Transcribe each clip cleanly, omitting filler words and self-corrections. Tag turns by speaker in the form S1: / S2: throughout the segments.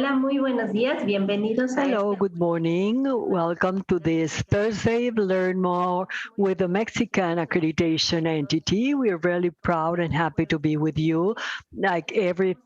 S1: Hola, muy buenos días. Bienvenidos a
S2: Hello,
S1: esta.
S2: good morning. Welcome to this Thursday Learn More with the Mexican accreditation entity. We are really proud and happy to be with you. Like every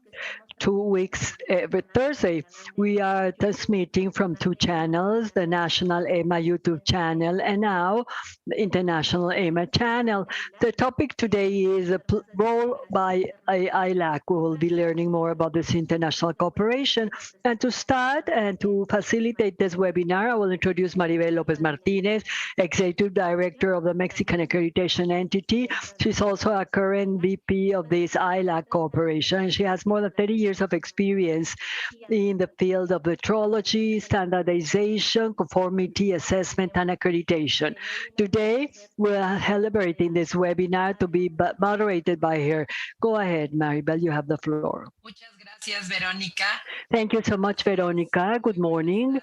S2: 2 weeks, every Thursday, we are transmitting from two channels, the National EMA YouTube channel and now the International EMA channel. The topic today is a role by ILAC. We will be learning more about this international cooperation. And to start and to facilitate this webinar, I will introduce Maribel Lopez Martinez, Executive Director of the Mexican Accreditation Entity. She's also a current VP of this ILAC cooperation. She has more than 30 years of experience in the field of metrology, standardization, conformity assessment, and accreditation. Today, we're celebrating this webinar to be moderated by her. Go ahead, Maribel, you have the floor.
S3: Muchas gracias, Verónica.
S2: Thank you so much, Veronica. Good morning.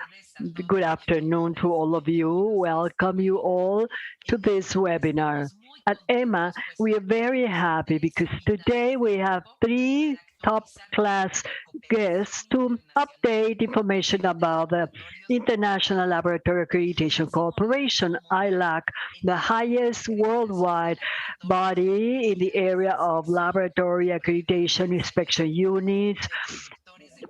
S2: Good afternoon to all of you. Welcome you all to this webinar. At EMA, we are very happy because today we have three top-class guests to update information about the International Laboratory Accreditation Corporation, ILAC, the highest worldwide body in the area of laboratory accreditation inspection units,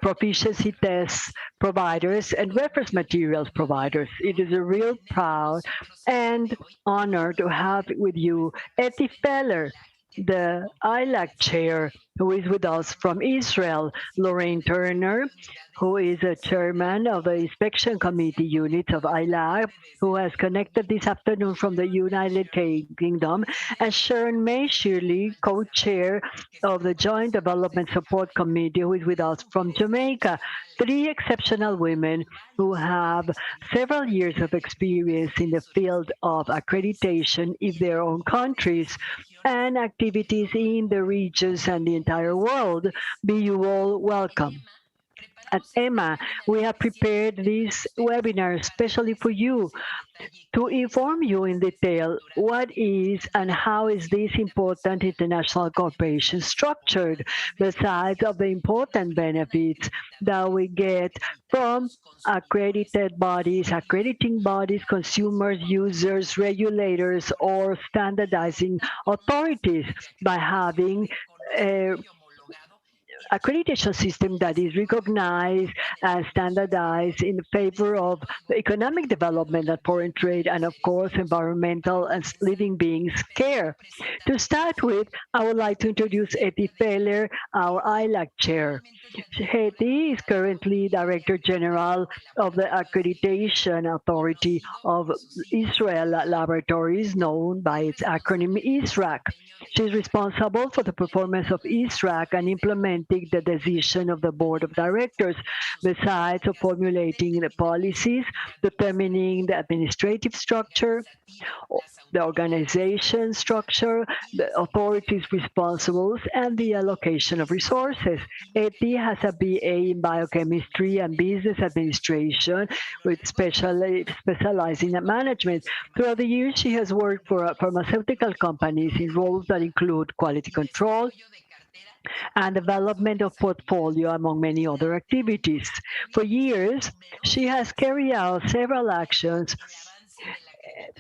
S2: proficiency tests providers, and reference materials providers. It is a real proud and honor to have with you Etty Feller, the ILAC chair, who is with us from Israel, Lorraine Turner, who is a chairman of the inspection committee unit of ILAC, who has connected this afternoon from the United Kingdom, and Sharon May Shirley, co-chair of the Joint Development Support Committee, who is with us from Jamaica. Three exceptional women who have several years of experience in the field of accreditation in their own countries and activities in the regions and the entire world. Be you all welcome. At EMA, we have prepared this webinar especially for you to inform you in detail what is and how is this important international cooperation structured, besides of the important benefits that we get from accredited bodies, accrediting bodies, consumers, users, regulators, or standardizing authorities by having a accreditation system that is recognized and standardized in favor of the economic development and foreign trade and, of course, environmental and living beings care. To start with, I would like to introduce Etty Feller, our ILAC chair. Etty is currently Director General of the Accreditation Authority of Israel Laboratories, known by its acronym ISRAC. She is responsible for the performance of ISRAC and implementing the decision of the board of directors, besides of formulating the policies, determining the administrative structure, the organization structure, the authorities responsible, and the allocation of resources. Etty has a BA in biochemistry and business administration with specializing in management. Throughout the years, she has worked for pharmaceutical companies in roles that include quality control, and development of portfolio, among many other activities. For years, she has carried out several actions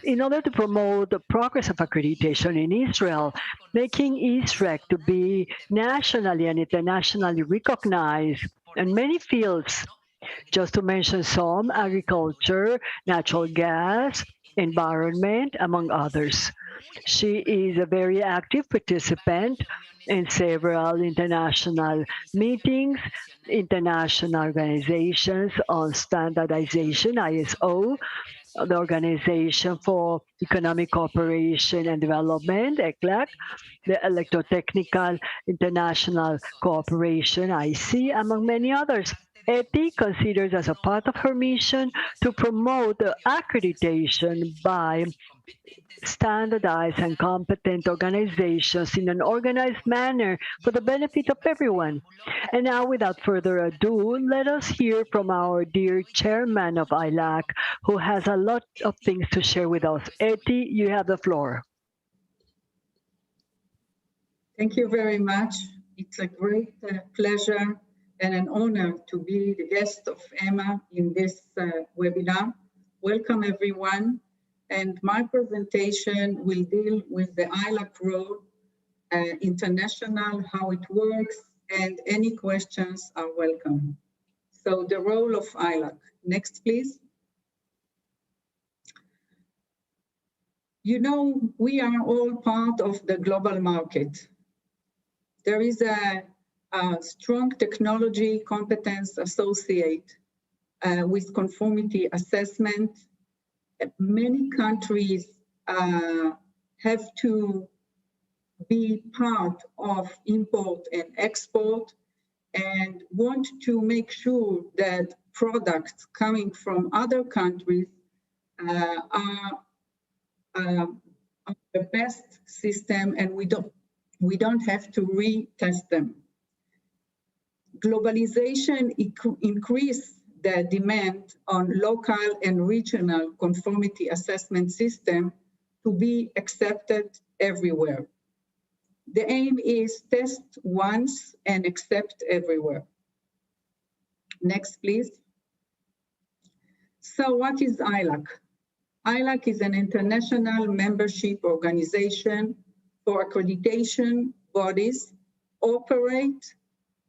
S2: in order to promote the progress of accreditation in Israel, making ISRAC to be nationally and internationally recognized in many fields. Just to mention some, agriculture, natural gas, environment, among others. She is a very active participant in several international meetings, international organizations on standardization, ISO, the Organization for Economic Cooperation and Development, ECLAC, the Electrotechnical International Cooperation, IC, among many others. Etty considers as a part of her mission to promote the accreditation by standardized and competent organizations in an organized manner for the benefit of everyone. And now, without further ado, let us hear from our dear chairman of ILAC, who has a lot of things to share with us. Etty, you have the floor.
S4: Thank you very much. It's a great pleasure and an honor to be the guest of Emma in this webinar. Welcome everyone, and my presentation will deal with the ILAC role, international, how it works, and any questions are welcome. So the role of ILAC. Next, please. You know, we are all part of the global market. There is a strong technology competence associated with conformity assessment. Many countries have to be part of import and export and want to make sure that products coming from other countries are the best system, and we don't have to retest them. Globalization increased the demand on local and regional conformity assessment system to be accepted everywhere. The aim is test once and accept everywhere. Next, please. So what is ILAC? ILAC is an international membership organization for accreditation bodies operate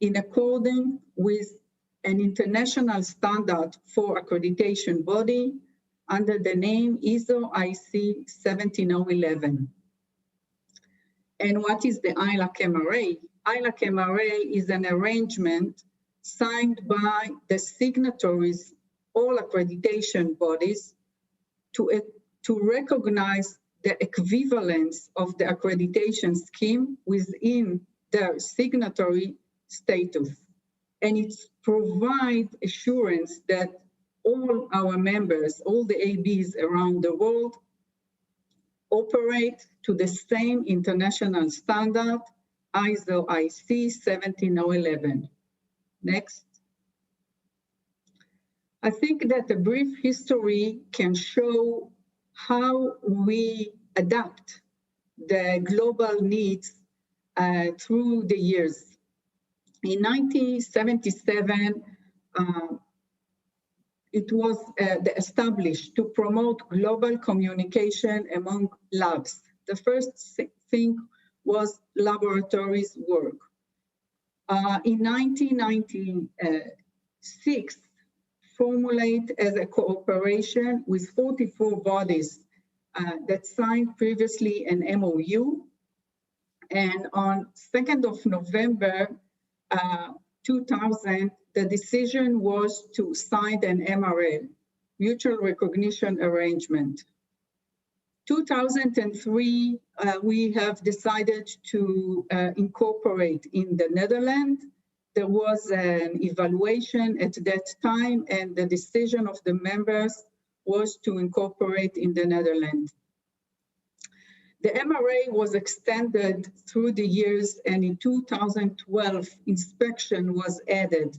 S4: in accordance with an international standard for accreditation body under the name ISO IC 17011. And what is the ILAC MRA? ILAC MRA is an arrangement signed by the signatories, all accreditation bodies, to recognize the equivalence of the accreditation scheme within their signatory status. And it provides assurance that all our members, all the ABs around the world, operate to the same international standard, ISO IC 17011. Next. I think that a brief history can show how we adapt the global needs through the years. In 1977, it was established to promote global communication among labs. The first thing was laboratories work. In 1996, formulate as a cooperation with 44 bodies that signed previously an MOU. And on 2nd of November 2000, the decision was to sign an MRL, Mutual Recognition Arrangement. 2003, we have decided to incorporate in the Netherlands. There was an evaluation at that time, and the decision of the members was to incorporate in the Netherlands. The MRA was extended through the years, and in 2012, inspection was added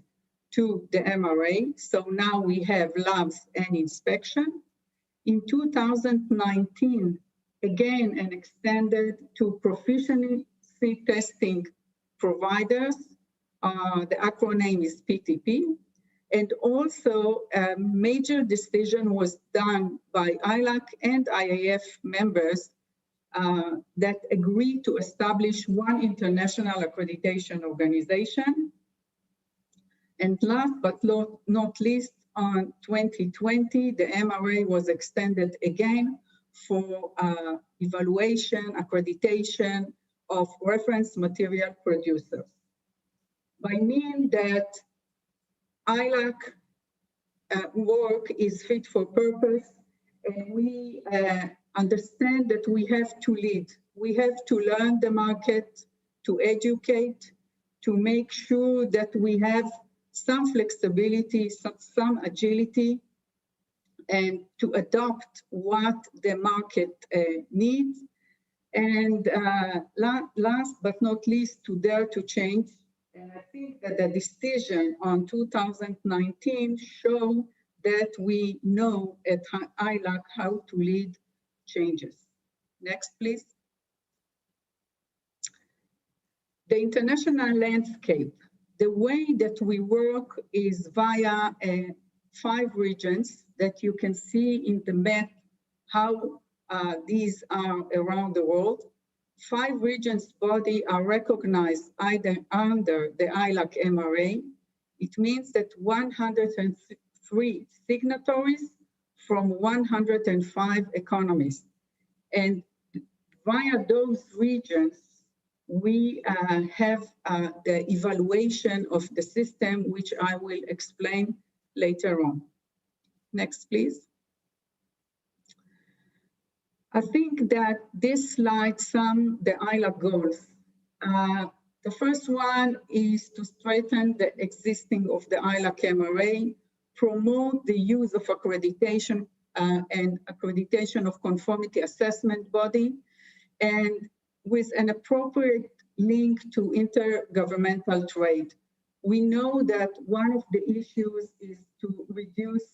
S4: to the MRA. So now we have labs and inspection. In 2019, again, an extended to proficiency testing providers. The acronym is PTP. And also a major decision was done by ILAC and IAF members that agreed to establish one international accreditation organization. And last but not least, on 2020, the MRA was extended again for evaluation, accreditation of reference material producers. By mean that ILAC work is fit for purpose, and we understand that we have to lead. We have to learn the market, to educate, to make sure that we have some flexibility, some agility, and to adopt what the market needs. And last but not least, to dare to change. And I think that the decision on 2019 show that we know at ILAC how to lead changes. Next, please. The international landscape. The way that we work is via 5 regions that you can see in the map how these are around the world. 5 regions body are recognized either under the ILAC MRA. It means that 103 signatories from 105 economies. And via those regions, we have the evaluation of the system, which I will explain later on. Next, please. I think that this slide sums the ILAC goals. The first one is to strengthen the existing of the ILAC MRA, promote the use of accreditation and accreditation of conformity assessment body, and with an appropriate link to intergovernmental trade. We know that one of the issues is to reduce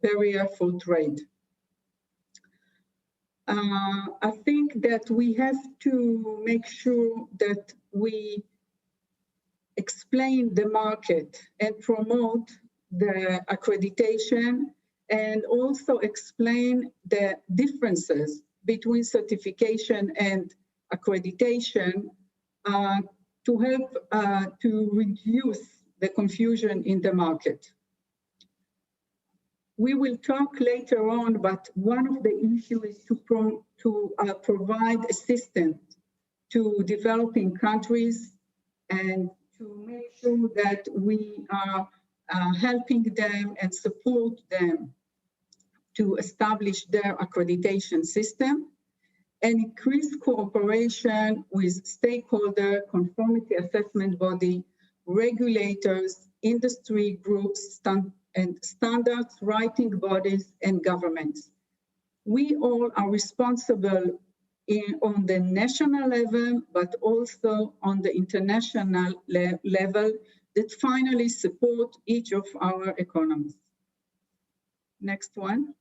S4: barrier for trade. I think that we have to make sure that we explain the market and promote the accreditation, and also explain the differences between certification and accreditation to help to reduce the confusion in the market. We will talk later on, but one of the issues is to provide assistance to developing countries and to make sure that we are helping them and support them to establish their accreditation system, and increase cooperation with stakeholder, conformity assessment body, regulators, industry groups, and standards writing bodies and governments. We all are responsible on the national level, but also on the international level that finally support each of our economies. Next one.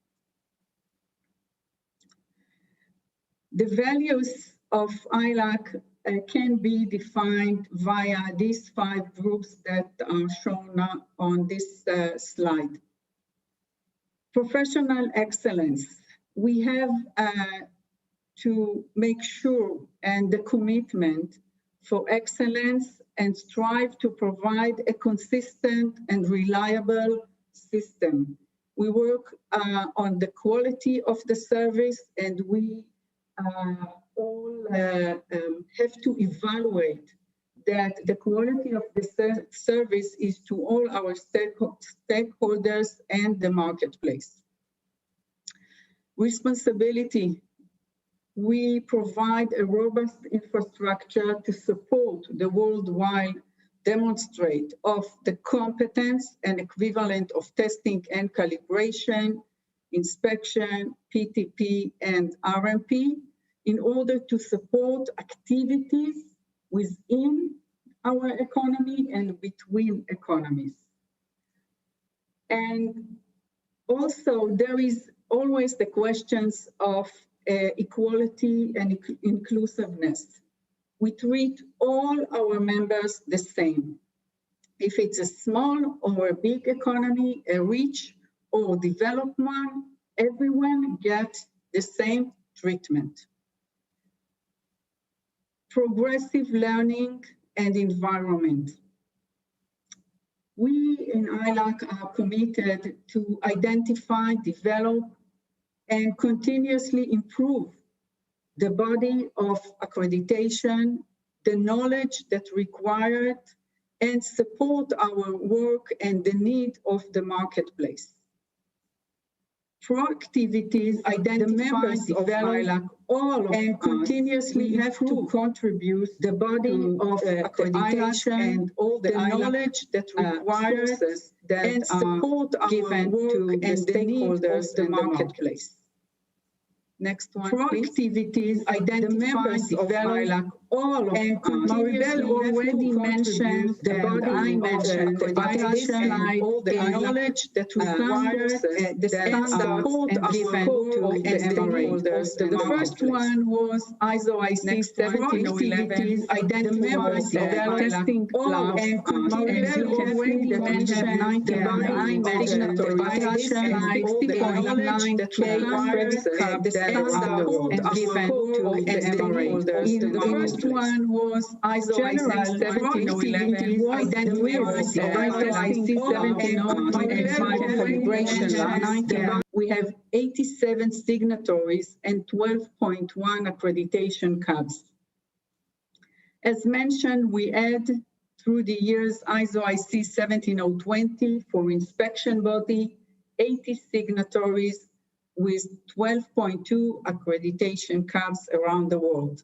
S4: The values of ILAC can be defined via these 5 groups that are shown on this slide. Professional excellence. We have to make sure and the commitment for excellence and strive to provide a consistent and reliable system. We work on the quality of the service, and we all have to evaluate that the quality of the service is to all our stakeholders and the marketplace. Responsibility. We provide a robust infrastructure to support the worldwide demonstrate of the competence and equivalent of testing and calibration, inspection, PTP, and RMP in order to support activities within our economy and between economies. And also there is always the questions of equality and inclusiveness. We treat all our members the same. If it's a small or a big economy, a rich or developed one, everyone gets the same treatment. Progressive learning and environment. We in ILAC are committed to identify, develop, and continuously improve the body of accreditation, the knowledge that's required, and support our work and the need of the marketplace. Pro-activities identify, develop, all of and continuously have to contribute the body of accreditation and all the knowledge that requires that and support given to the stakeholders of the marketplace. Next one, pro-activities identify, develop, all of Maribel already mentioned the body I mentioned accreditation, all the knowledge that requires the standards and given to the stakeholders. The first one was ISO IC 17011 identifies the testing lab, and Maribel already mentioned the body I mentioned accreditation 60.9 K credit card, the standards and given to the stakeholders. The first one was ISO IC 17011 identifies the IC 17005 calibration lab. We have 87 signatories and 12.1 accreditation cards. As mentioned, we add through the years ISO IC 17020 for inspection body, 80 signatories with 12.2 accreditation cards around the world.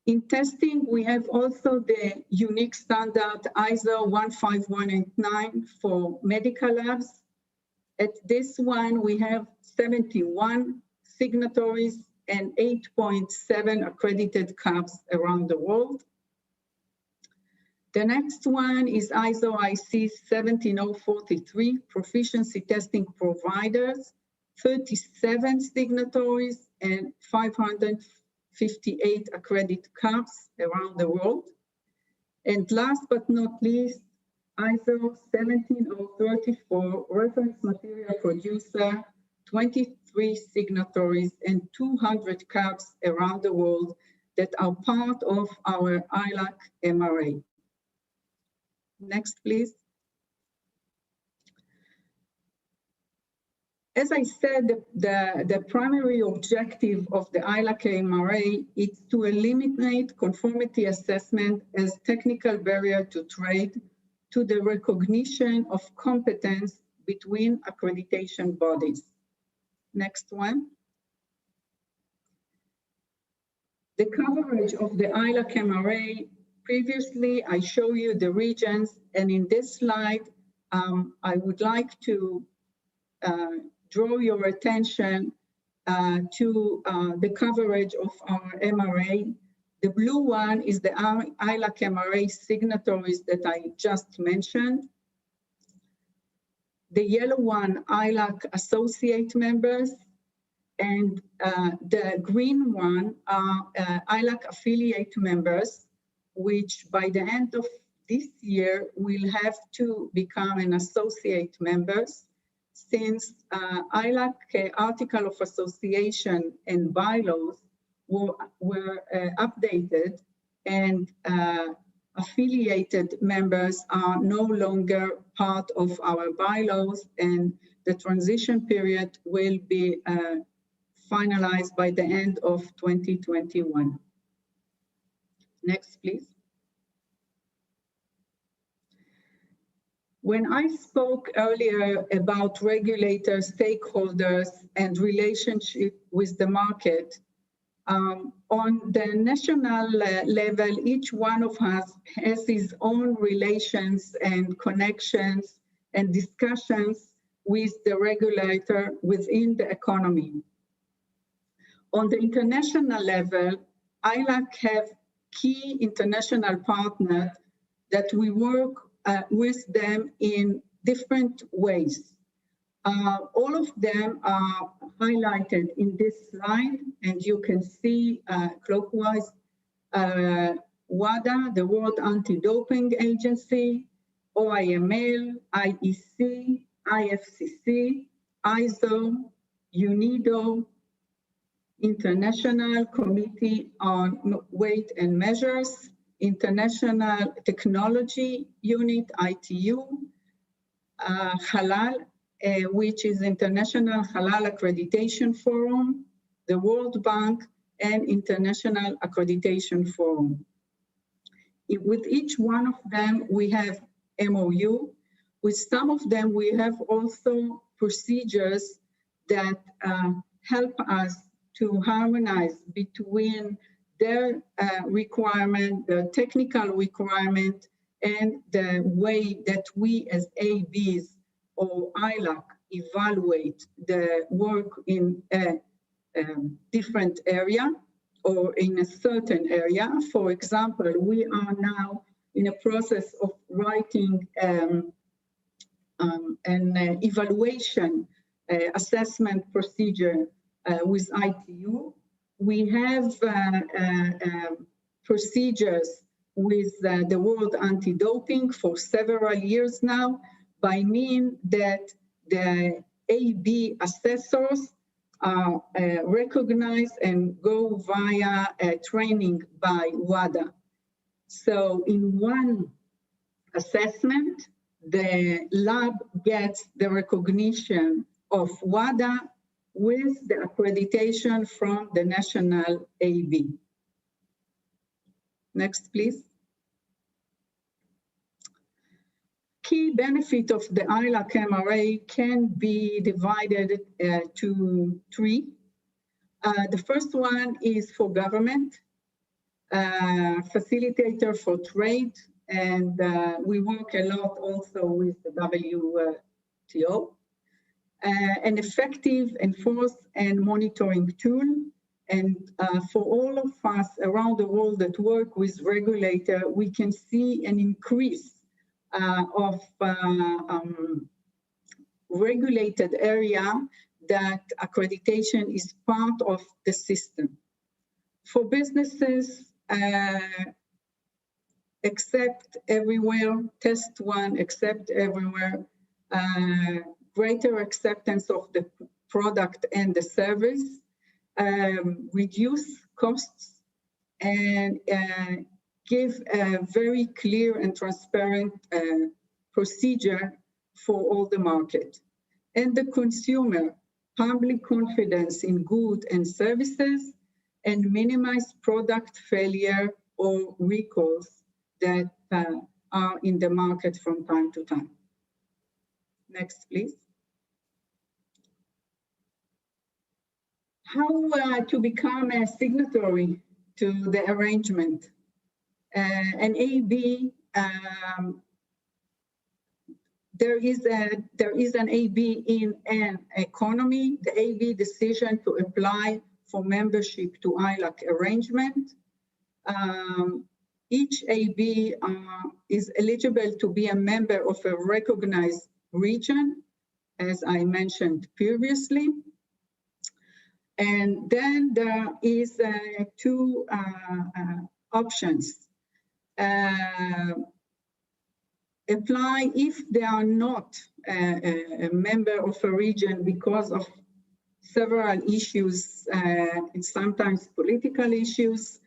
S4: In testing, we have also the unique standard ISO 15189 for medical labs. At this one, we have 71 signatories and 8.7 accredited cards around the world. The next one is ISO IC 17043, proficiency testing providers, 37 signatories and 558 accredited cards around the world. And last but not least, ISO 17034, reference material producer, 23 signatories and 200 cards around the world that are part of our ILAC MRA. Next, please. As I said, the primary objective of the ILAC MRA is to eliminate conformity assessment as technical barrier to trade to the recognition of competence between accreditation bodies. Next one. The coverage of the ILAC MRA. Previously, I show you the regions, and in this slide, I would like to draw your attention to the coverage of our MRA. The blue one is the ILAC MRA signatories that I just mentioned. The yellow one, ILAC associate members, and the green one are ILAC affiliate members, which by the end of this year will have to become an associate members, since ILAC Article of Association and bylaws were updated, and affiliated members are no longer part of our bylaws, and the transition period will be finalized by the end of 2021. Next, please. When I spoke earlier about regulators, stakeholders, and relationship with the market, on the national level, each one of us has his own relations and connections and discussions with the regulator within the economy. On the international level, ILAC have key international partners that we work with them in different ways. All of them are highlighted in this slide, and you can see clockwise WADA, the World Anti-Doping Agency, OIML, IEC, IFCC, ISO, UNIDO, International Committee on Weight and Measures, International Technology Unit, ITU, Halal, which is International Halal Accreditation Forum, the World Bank, and International Accreditation Forum. With each one of them, we have MOU. With some of them, we have also procedures that help us to harmonize between their requirement, the technical requirement, and the way that we as ABs or ILAC evaluate the work in a different area. or in a certain area. For example, we are now in a process of writing an evaluation assessment procedure with ITU. We have procedures with the World Anti-Doping for several years now, by means that the AB assessors are recognized and go via training by WADA. So in one assessment, the lab gets the recognition of WADA with the accreditation from the national AB. Next, please. Key benefit of the ILAC MRA can be divided to three. The first one is for government, facilitator for trade, and we work a lot also with the WTO. An effective enforcement and monitoring tool. And for all of us around the world that work with regulator, we can see an increase of regulated area that accreditation is part of the system. For businesses, accept everywhere, test one, accept everywhere, greater acceptance of the product and the service, reduce costs, and give a very clear and transparent procedure for all the market. And the consumer, public confidence in goods and services, and minimize product failure or recalls that are in the market from time to time. Next, please. How to become a signatory to the arrangement? An AB, there is an AB in an economy. The AB decision to apply for membership to ILAC arrangement. Each AB is eligible to be a member of a recognized region, as I mentioned previously. And then there is two options. Apply if they are not a member of a region because of several issues, and sometimes political issues.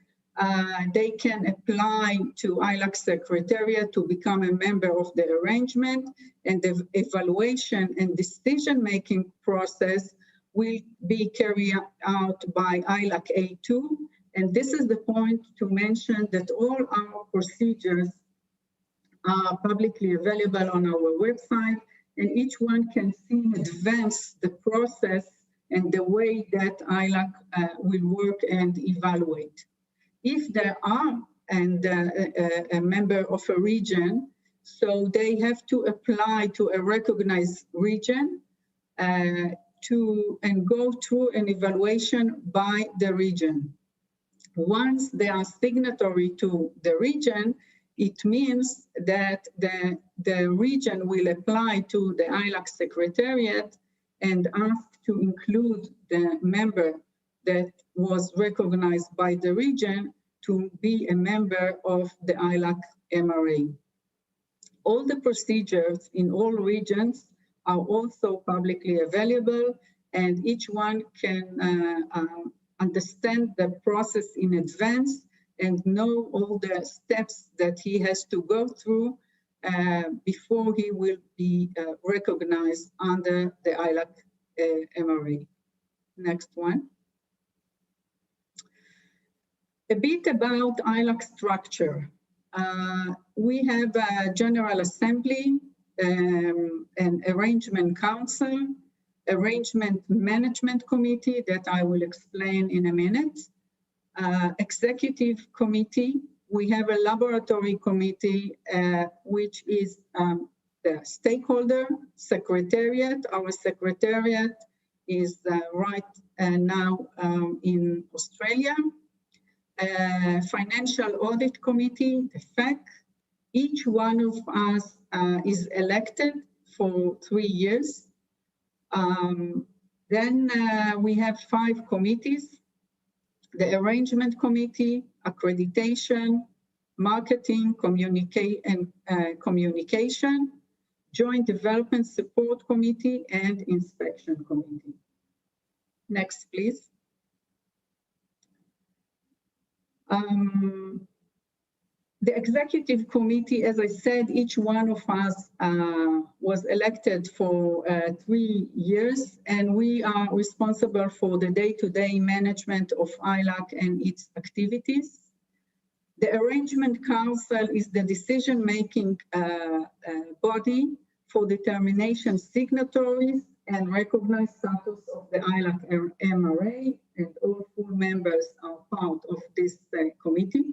S4: They can apply to ILAC Secretariat to become a member of the arrangement, and the evaluation and decision-making process will be carried out by ILAC A2. And this is the point to mention that all our procedures are publicly available on our website, and each one can see in advance the process and the way that ILAC will work and evaluate. If there are a member of a region, so they have to apply to a recognized region and go through an evaluation by the region. Once they are signatory to the region, it means that the region will apply to the ILAC Secretariat and ask to include the member that was recognized by the region to be a member of the ILAC MRA. All the procedures in all regions are also publicly available, and each one can understand the process in advance and know all the steps that he has to go through before he will be recognized under the ILAC MRA. Next one. A bit about ILAC structure. We have a General Assembly, an Arrangement Council, Arrangement Management Committee that I will explain in a minute, Executive Committee. We have a Laboratory Committee, which is the stakeholder secretariat. Our secretariat is right now in Australia. Financial Audit Committee, the FAC. Each one of us is elected for 3 years. Then we have 5 committees: the Arrangement Committee, Accreditation, Marketing, Communication, Joint Development Support Committee, and Inspection Committee. Next, please. The Executive Committee, as I said, each one of us was elected for 3 years, and we are responsible for the day-to-day management of ILAC and its activities. The Arrangement Council is the decision-making body for determination signatories and recognize status of the ILAC MRA, and all full members are part of this committee.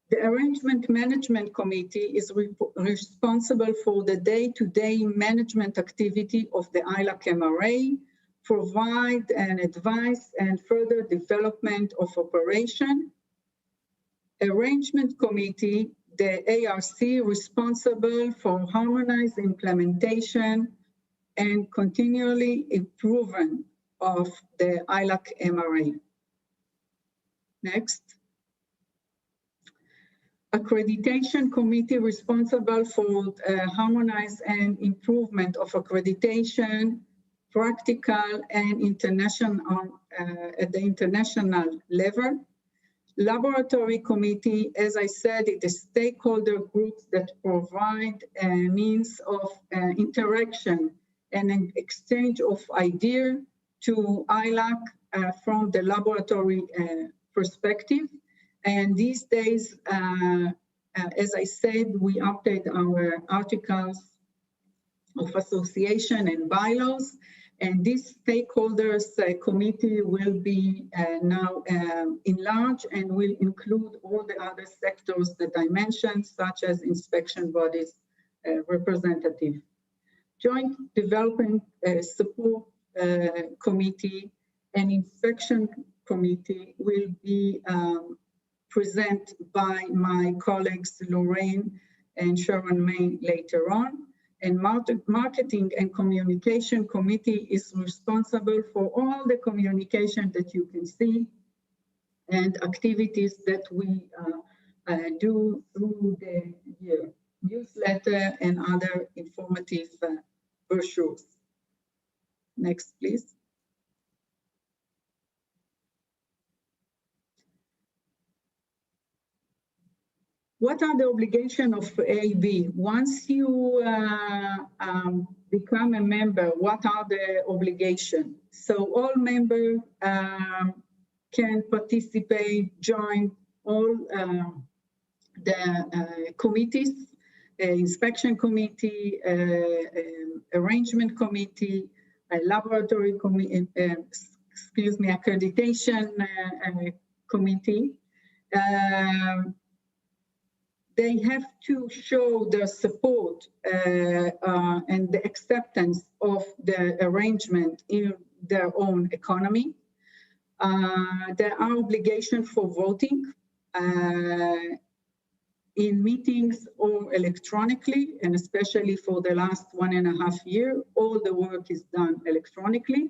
S4: The Arrangement Management Committee is responsible for the day-to-day management activity of the ILAC MRA, provide and advise and further development of operation. Arrangement Committee, the ARC, responsible for harmonized implementation and continually improvement of the ILAC MRA. Next. Accreditation Committee, responsible for harmonized and improvement of accreditation, practical and international at the international level. Laboratory Committee, as I said, it is stakeholder groups that provide a means of interaction and an exchange of ideas to ILAC from the laboratory perspective. And these days, as I said, we update our articles of association and bylaws. And this stakeholders committee will be now enlarged and will include all the other sectors that I mentioned, such as inspection bodies representative. Joint Development Support Committee and Inspection Committee will be presented by my colleagues Lorraine and Sharon May later on. And Marketing and Communication Committee is responsible for all the communication that you can see and activities that we do through the year, newsletter and other informative brochures. Next, please. What are the obligations of AB? Once you become a member, what are the obligations? So all members can participate, join all the committees, inspection committee, arrangement committee, laboratory committee, accreditation committee. They have to show their support and the acceptance of the arrangement in their own economy. There are obligations for voting in meetings or electronically, and especially for the last 1.5 years, all the work is done electronically.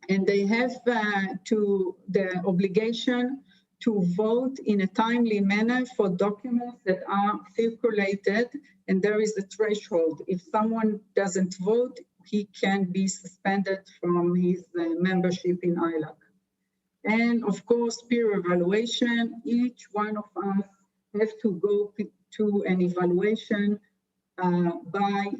S4: And they have the obligation to vote in a timely manner for documents that are circulated, and there is a threshold. If someone doesn't vote, he can be suspended from his membership in ILAC. And of course, peer evaluation. Each one of us has to go to an evaluation by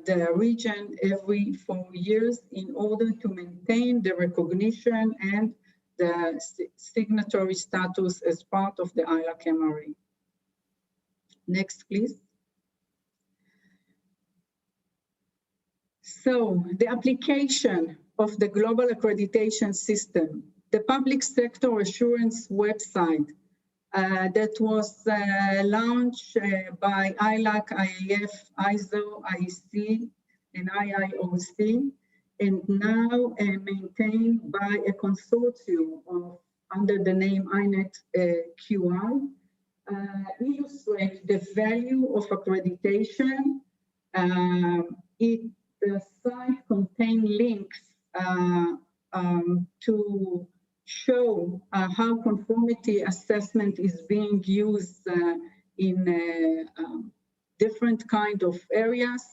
S4: the region every 4 years in order to maintain the recognition and the signatory status as part of the ILAC MRA. Next, please. So the application of the global accreditation system, the public sector assurance website that was launched by ILAC, IAF, ISO, IEC, and IIOC, and now maintained by a consortium of under the name INET QR, illustrate the value of accreditation. The site contains links to show how conformity assessment is being used in different kind of areas,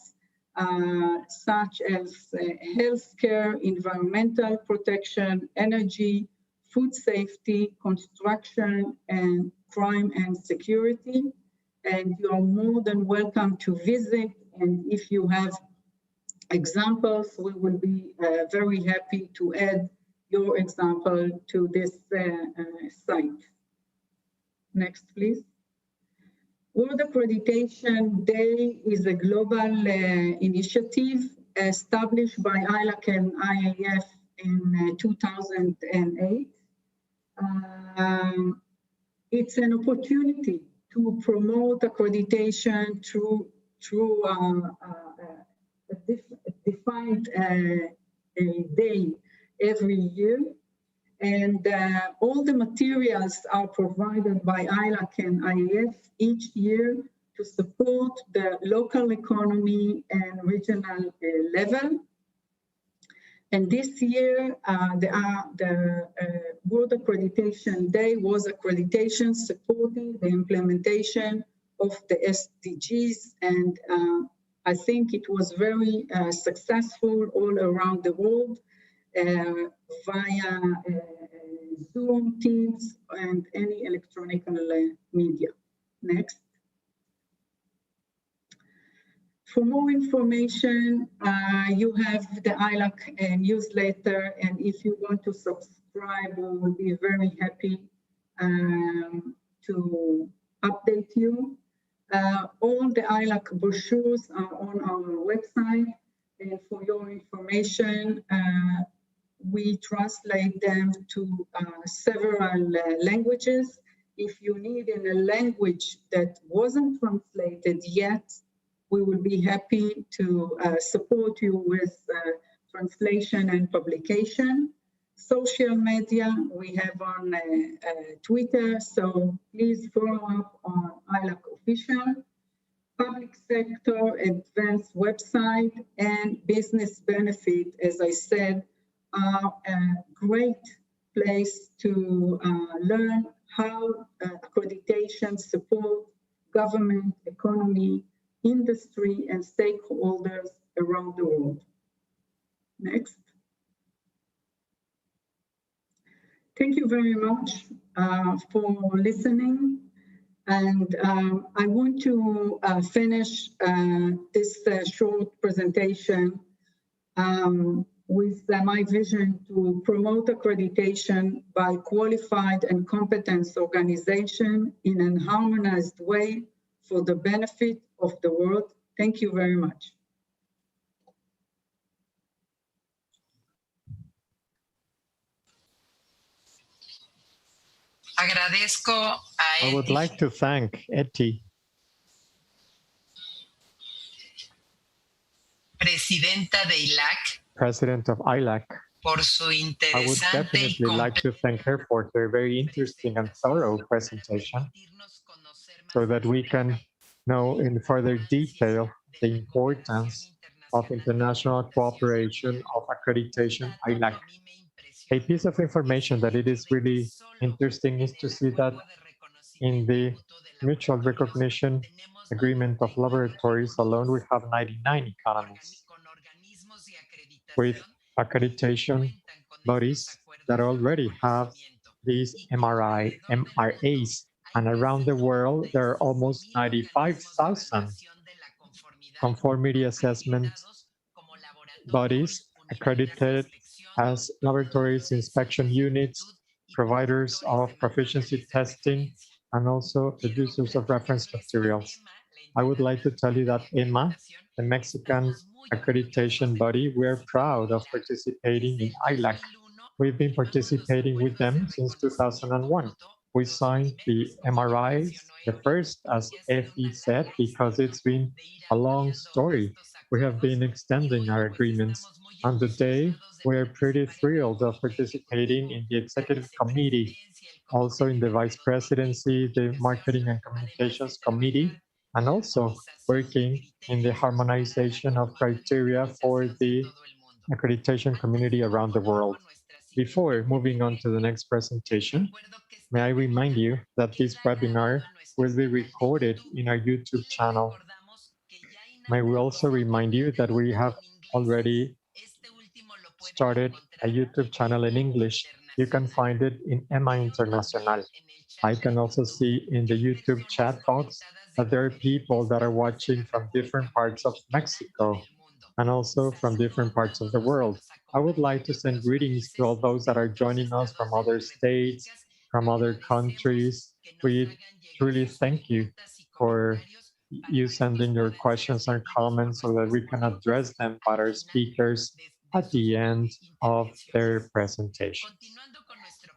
S4: such as healthcare, environmental protection, energy, food safety, construction, and crime and security. And you are more than welcome to visit. And if you have examples, we will be very happy to add your example to this site. Next, please. World Accreditation Day is a global initiative established by ILAC and IAF in 2008. It's an opportunity to promote accreditation through a defined day every year. And all the materials are provided by ILAC and IAF each year to support the local economy and regional level. And this year, the World Accreditation Day was accreditation supporting the implementation of the SDGs. And I think it was very successful all around the world via Zoom, Teams, and any electronic media. Next. For more information, you have the ILAC newsletter, and if you want to subscribe, we will be very happy to update you. All the ILAC brochures are on our website, and for your information, we translate them to several languages. If you need in a language that wasn't translated yet, we will be happy to support you with translation and publication. Social media, we have on Twitter, so please follow up on ILAC Official. Public sector advanced website and business benefit, as I said, are a great place to learn how accreditation support government, economy, industry, and stakeholders around the world. Next. Thank you very much for listening. And I want to finish this short presentation with my vision to promote accreditation by qualified and competent organization in a harmonized way for the benefit of the world. Thank you very much.
S5: I would like to thank Eti,
S3: Presidenta de ILAC,
S5: President of ILAC.
S3: por su
S5: I would
S3: interesante y
S5: definitely like to thank her for her very interesting and thorough presentation, so that we can know in further detail the importance of international cooperation of accreditation ILAC. A piece of information that it is really interesting is to see that in the mutual recognition agreement of laboratories alone, we have 99 economies with accreditation bodies that already have these MRAs, and around the world, there are almost 95,000 conformity assessment bodies accredited as laboratories, inspection units, providers of proficiency testing, and also producers of reference materials. I would like to tell you that EMA, the Mexican accreditation body, we're proud of participating in ILAC. We've been participating with them since 2001. We signed the MRIs, the first, as Effie said, because it's been a long story. We have been extending our agreements, and today we're pretty thrilled of participating in the executive committee, also in the vice presidency, the marketing and communications committee, and also working in the harmonization of criteria for the accreditation community around the world. Before moving on to the next presentation, may I remind you that this webinar will be recorded in our YouTube channel. May we also remind you that we have already started a YouTube channel in English. You can find it in Emma Internacional. I can also see in the YouTube chat box that there are people that are watching from different parts of Mexico and also from different parts of the world. I would like to send greetings to all those that are joining us from other states, from other countries. We truly thank you for you sending your questions and comments so that we can address them by our speakers at the end of their presentations.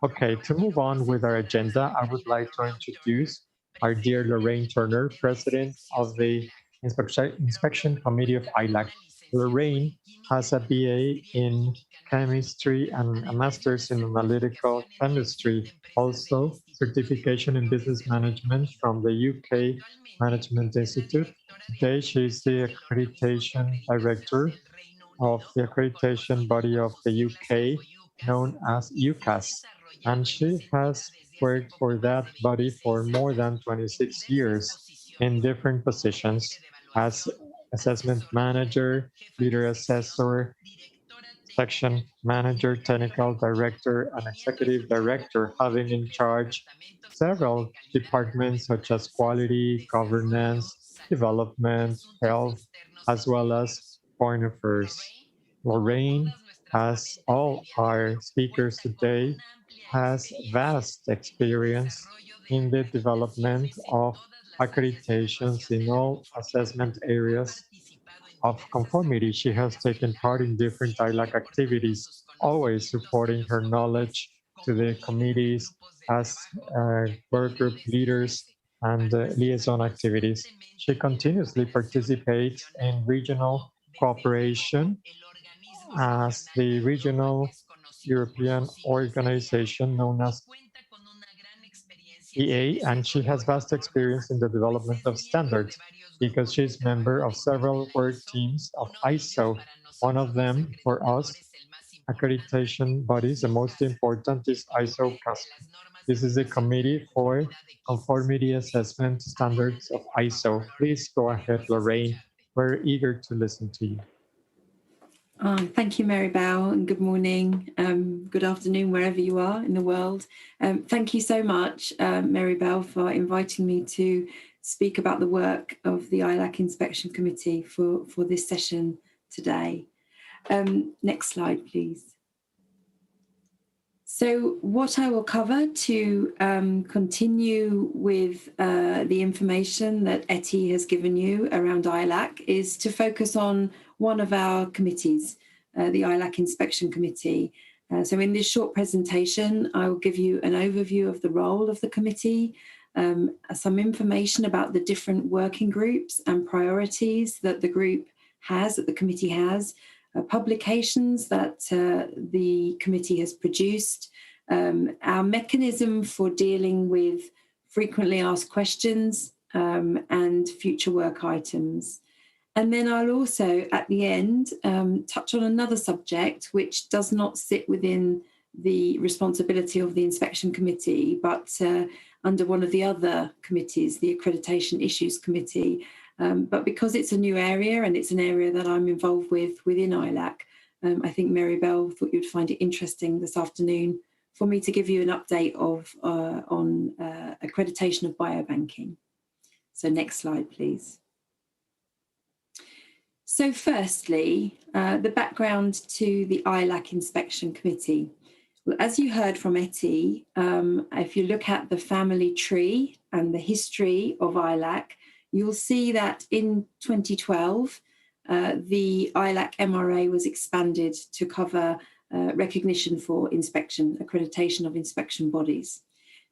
S5: Okay, to move on with our agenda, I would like to introduce our dear Lorraine Turner, President of the Inspection Committee of ILAC. Lorraine has a BA in chemistry and a master's in analytical chemistry, also certification in business management from the UK Management Institute. Today, she is the accreditation director of the accreditation body of the UK known as UCAS, and she has worked for that body for more than 26 years in different positions as assessment manager, leader assessor, section manager, technical director, and executive director, having in charge several departments such as quality, governance, development, health, as well as foreign affairs. Lorraine, as all our speakers today, has vast experience in the development of accreditations in all assessment areas of conformity. She has taken part in different ILAC activities, always supporting her knowledge to the committees as work group leaders and liaison activities. She continuously participates in regional cooperation as the regional European organization known as EA, and she has vast experience in the development of standards because she's member of several work teams of ISO. One of them, for us, accreditation bodies, the most important is ISO CASP. This is a committee for conformity assessment standards of ISO. Please go ahead, Lorraine. We're eager to listen to you.
S6: Thank you, Mary Bell, and good morning, good afternoon, wherever you are in the world. Thank you so much, Mary Bell, for inviting me to speak about the work of the ILAC Inspection Committee for this session today. Next slide, please. So what I will cover to continue with the information that Etty has given you around ILAC is to focus on one of our committees, the ILAC Inspection Committee. So in this short presentation, I will give you an overview of the role of the committee, some information about the different working groups and priorities that the group has, that the committee has, publications that the committee has produced, our mechanism for dealing with frequently asked questions and future work items. And then I'll also, at the end, touch on another subject which does not sit within the responsibility of the Inspection Committee, but under one of the other committees, the Accreditation Issues Committee. But because it's a new area and it's an area that I'm involved with within ILAC, I think Mary Bell thought you'd find it interesting this afternoon for me to give you an update on accreditation of biobanking. So next slide, please. So firstly, the background to the ILAC Inspection Committee. Well, as you heard from Etty, if you look at the family tree and the history of ILAC, you'll see that in 2012, the ILAC MRA was expanded to cover recognition for inspection, accreditation of inspection bodies.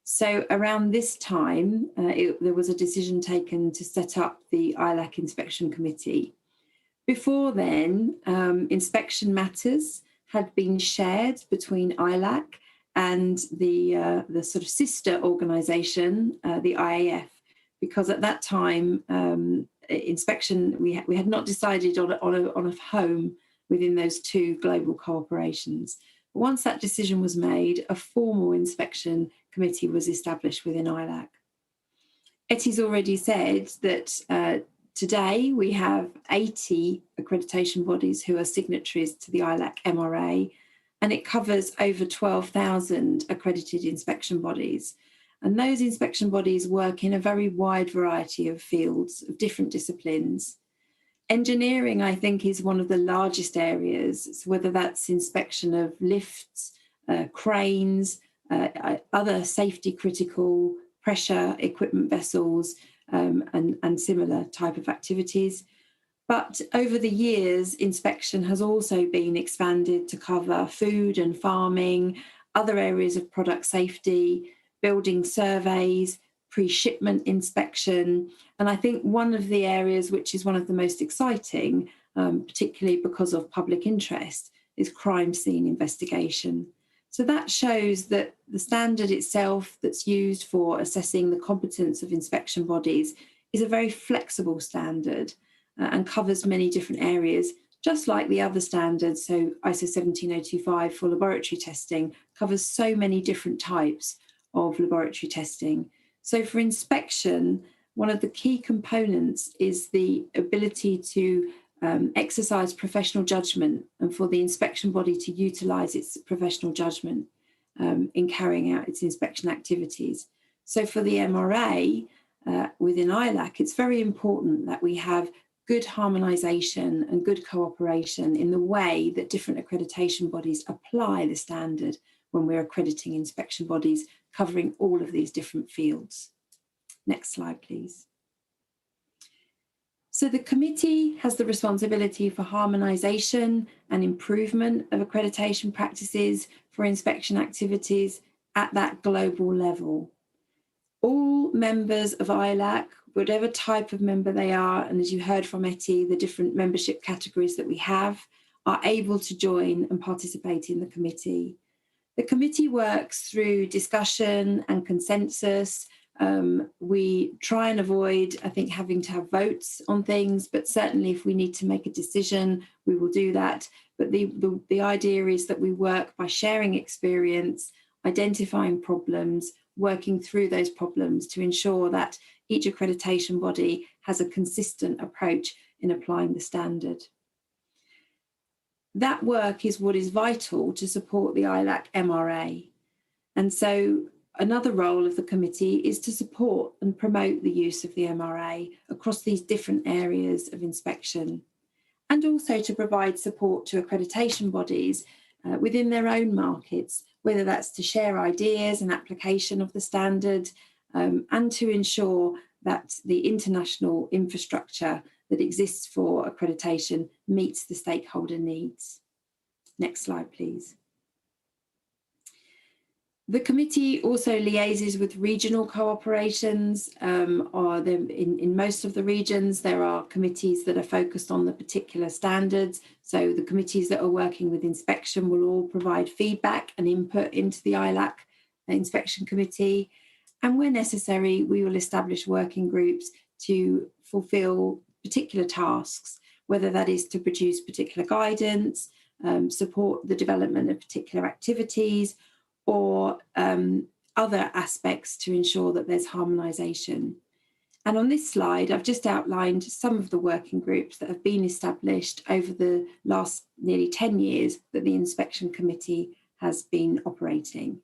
S6: So around this time, there was a decision taken to set up the ILAC Inspection Committee. Before then, inspection matters had been shared between ILAC and the sort of sister organisation, the IAF, because at that time, inspection, we had not decided on a home within those two global cooperations. But once that decision was made, a formal inspection committee was established within ILAC. Etty's already said that today we have 80 accreditation bodies who are signatories to the ILAC MRA, and it covers over 12,000 accredited inspection bodies. And those inspection bodies work in a very wide variety of fields, of different disciplines. Engineering, I think, is one of the largest areas, so whether that's inspection of lifts, cranes, other safety critical pressure equipment vessels, and similar type of activities. But over the years, inspection has also been expanded to cover food and farming, other areas of product safety, building surveys, pre-shipment inspection. And I think one of the areas which is one of the most exciting, particularly because of public interest, is crime scene investigation. So that shows that the standard itself that's used for assessing the competence of inspection bodies is a very flexible standard and covers many different areas, just like the other standards. So ISO 17025 for laboratory testing covers so many different types of laboratory testing. So for inspection, one of the key components is the ability to exercise professional judgment, and for the inspection body to utilise its professional judgment in carrying out its inspection activities. So for the MRA within ILAC, it's very important that we have good harmonisation and good cooperation in the way that different accreditation bodies apply the standard when we're accrediting inspection bodies covering all of these different fields. Next slide, please. So the committee has the responsibility for harmonisation and improvement of accreditation practices for inspection activities at that global level. All members of ILAC, whatever type of member they are, and as you heard from Etty, the different membership categories that we have, are able to join and participate in the committee. The committee works through discussion and consensus. We try and avoid, I think, having to have votes on things, but certainly if we need to make a decision, we will do that. But the idea is that we work by sharing experience, identifying problems, working through those problems to ensure that each accreditation body has a consistent approach in applying the standard. That work is what is vital to support the ILAC MRA. And so another role of the committee is to support and promote the use of the MRA across these different areas of inspection, and also to provide support to accreditation bodies within their own markets, whether that's to share ideas and application of the standard, and to ensure that the international infrastructure that exists for accreditation meets the stakeholder needs. Next slide, please. The committee also liaises with regional cooperations. In most of the regions, there are committees that are focused on the particular standards. So the committees that are working with inspection will all provide feedback and input into the ILAC inspection committee. And where necessary, we will establish working groups to fulfil particular tasks, whether that is to produce particular guidance, support the development of particular activities, or other aspects to ensure that there's harmonisation. And on this slide, I've just outlined some of the working groups that have been established over the last nearly 10 years that the Inspection Committee has been operating.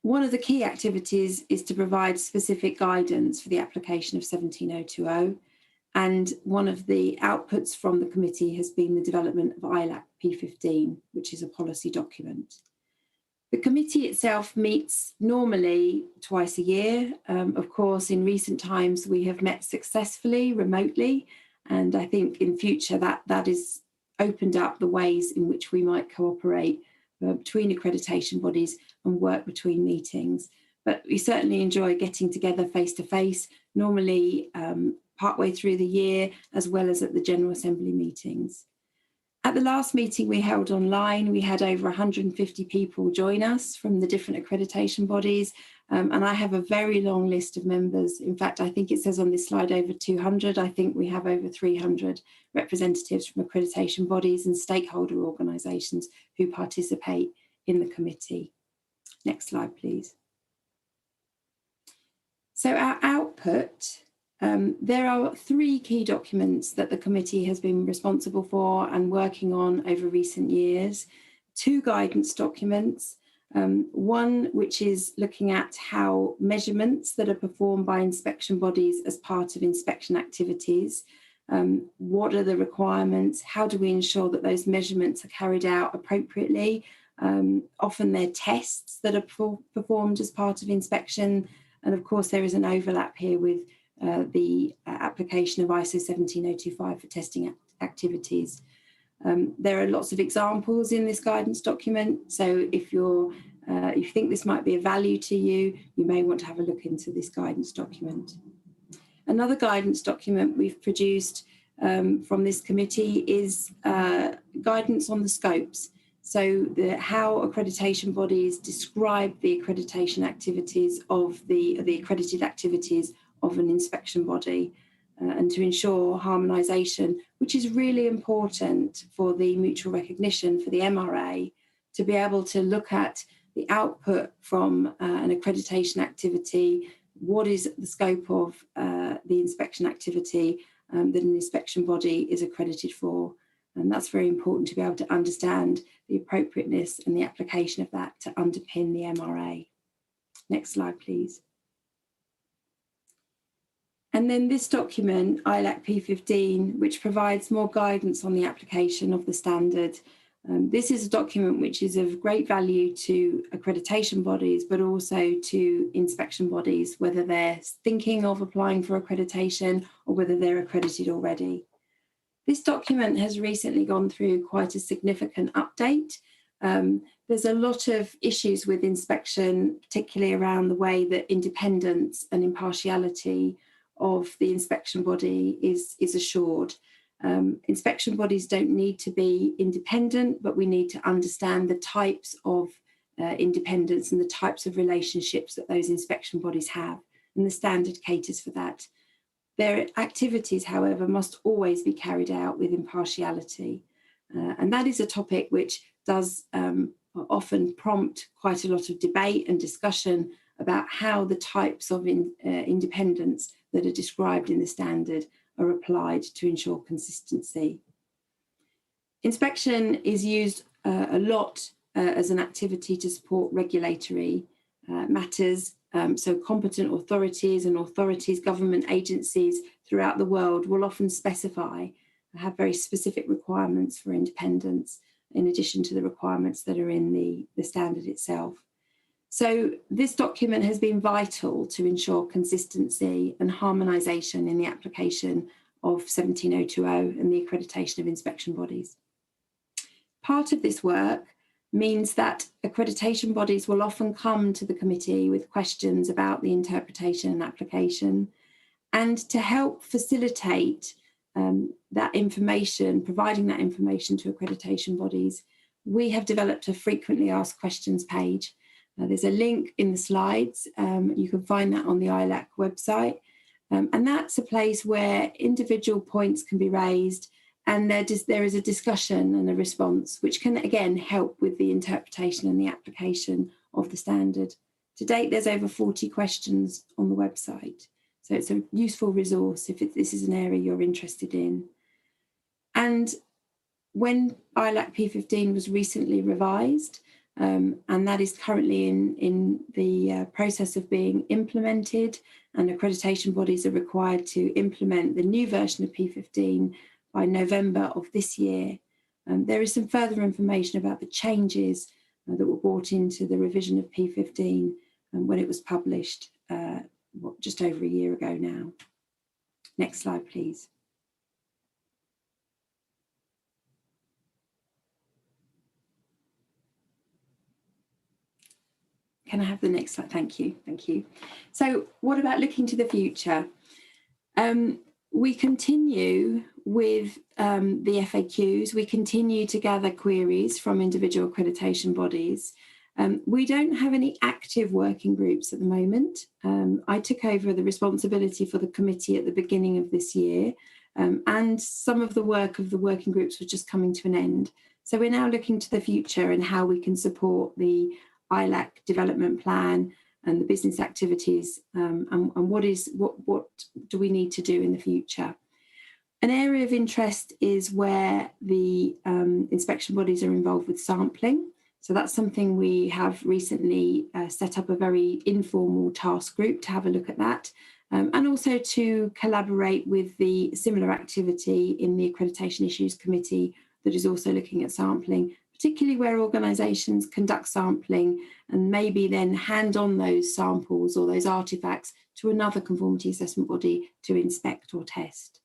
S6: One of the key activities is to provide specific guidance for the application of 17020, and one of the outputs from the committee has been the development of ILAC P15, which is a policy document. The committee itself meets normally twice a year. Of course, in recent times, we have met successfully remotely, and I think in future that has opened up the ways in which we might cooperate between accreditation bodies and work between meetings. but we certainly enjoy getting together face-to-face, normally partway through the year, as well as at the General Assembly meetings. At the last meeting we held online, we had over 150 people join us from the different accreditation bodies, and I have a very long list of members. In fact, I think it says on this slide over 200. I think we have over 300 representatives from accreditation bodies and stakeholder organisations who participate in the committee. Next slide, please. So our output, there are 3 key documents that the committee has been responsible for and working on over recent years. 2 guidance documents, one which is looking at how measurements that are performed by inspection bodies as part of inspection activities, what are the requirements, how do we ensure that those measurements are carried out appropriately. Often they're tests that are performed as part of inspection, and of course there is an overlap here with the application of ISO 17025 for testing activities. There are lots of examples in this guidance document, so if you think this might be of value to you, you may want to have a look into this guidance document. Another guidance document we've produced from this committee is guidance on the scopes. So how accreditation bodies describe the accreditation activities of the accredited activities of an inspection body, and to ensure harmonisation, which is really important for the mutual recognition for the MRA, to be able to look at the output from an accreditation activity, what is the scope of the inspection activity that an inspection body is accredited for. And that's very important to be able to understand the appropriateness and the application of that to underpin the MRA. Next slide, please. And then this document, ILAC P15, which provides more guidance on the application of the standard. This is a document which is of great value to accreditation bodies, but also to inspection bodies, whether they're thinking of applying for accreditation or whether they're accredited already. This document has recently gone through quite a significant update. There's a lot of issues with inspection, particularly around the way that independence and impartiality of the inspection body is assured. Inspection bodies don't need to be independent, but we need to understand the types of independence and the types of relationships that those inspection bodies have, and the standard caters for that. Their activities, however, must always be carried out with impartiality. And that is a topic which does often prompt quite a lot of debate and discussion about how the types of independence that are described in the standard are applied to ensure consistency. Inspection is used a lot as an activity to support regulatory matters. So competent authorities and government agencies throughout the world will often specify and have very specific requirements for independence, in addition to the requirements that are in the standard itself. So this document has been vital to ensure consistency and harmonisation in the application of 17020 and the accreditation of inspection bodies. Part of this work means that accreditation bodies will often come to the committee with questions about the interpretation and application, and to help facilitate that information, providing that information to accreditation bodies, we have developed a frequently asked questions page. There's a link in the slides. You can find that on the ILAC website. And that's a place where individual points can be raised, and there is a discussion and a response, which can, again, help with the interpretation and the application of the standard. To date, there's over 40 questions on the website. So it's a useful resource if this is an area you're interested in. And when ILAC P15 was recently revised, and that is currently in the process of being implemented, and accreditation bodies are required to implement the new version of P15 by November of this year. There is some further information about the changes that were brought into the revision of P15 when it was published just over a year ago now. Next slide, please. can I have the next slide? Thank you. So what about looking to the future? We continue with the FAQs. We continue to gather queries from individual accreditation bodies. We don't have any active working groups at the moment. I took over the responsibility for the committee at the beginning of this year, and some of the work of the working groups was just coming to an end. So we're now looking to the future and how we can support the ILAC development plan and the business activities, and what do we need to do in the future. An area of interest is where the inspection bodies are involved with sampling. So that's something we have recently set up a very informal task group to have a look at that, and also to collaborate with the similar activity in the Accreditation Issues Committee that is also looking at sampling, particularly where organisations conduct sampling and maybe then hand on those samples or those artefacts to another conformity assessment body to inspect or test.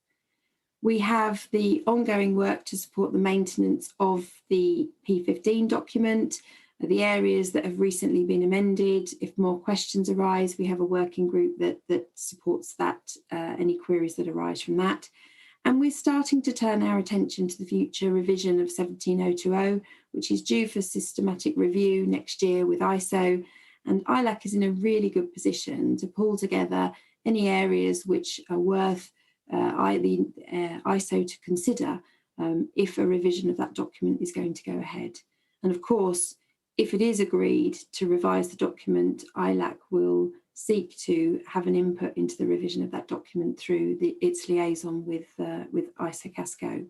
S6: We have the ongoing work to support the maintenance of the P15 document, the areas that have recently been amended. If more questions arise, we have a working group that supports that, any queries that arise from that. And we're starting to turn our attention to the future revision of 17020, which is due for systematic review next year with ISO. And ILAC is in a really good position to pull together any areas which are worth the ISO to consider if a revision of that document is going to go ahead. And of course, if it is agreed to revise the document, ILAC will seek to have an input into the revision of that document through its liaison with ISO Casco.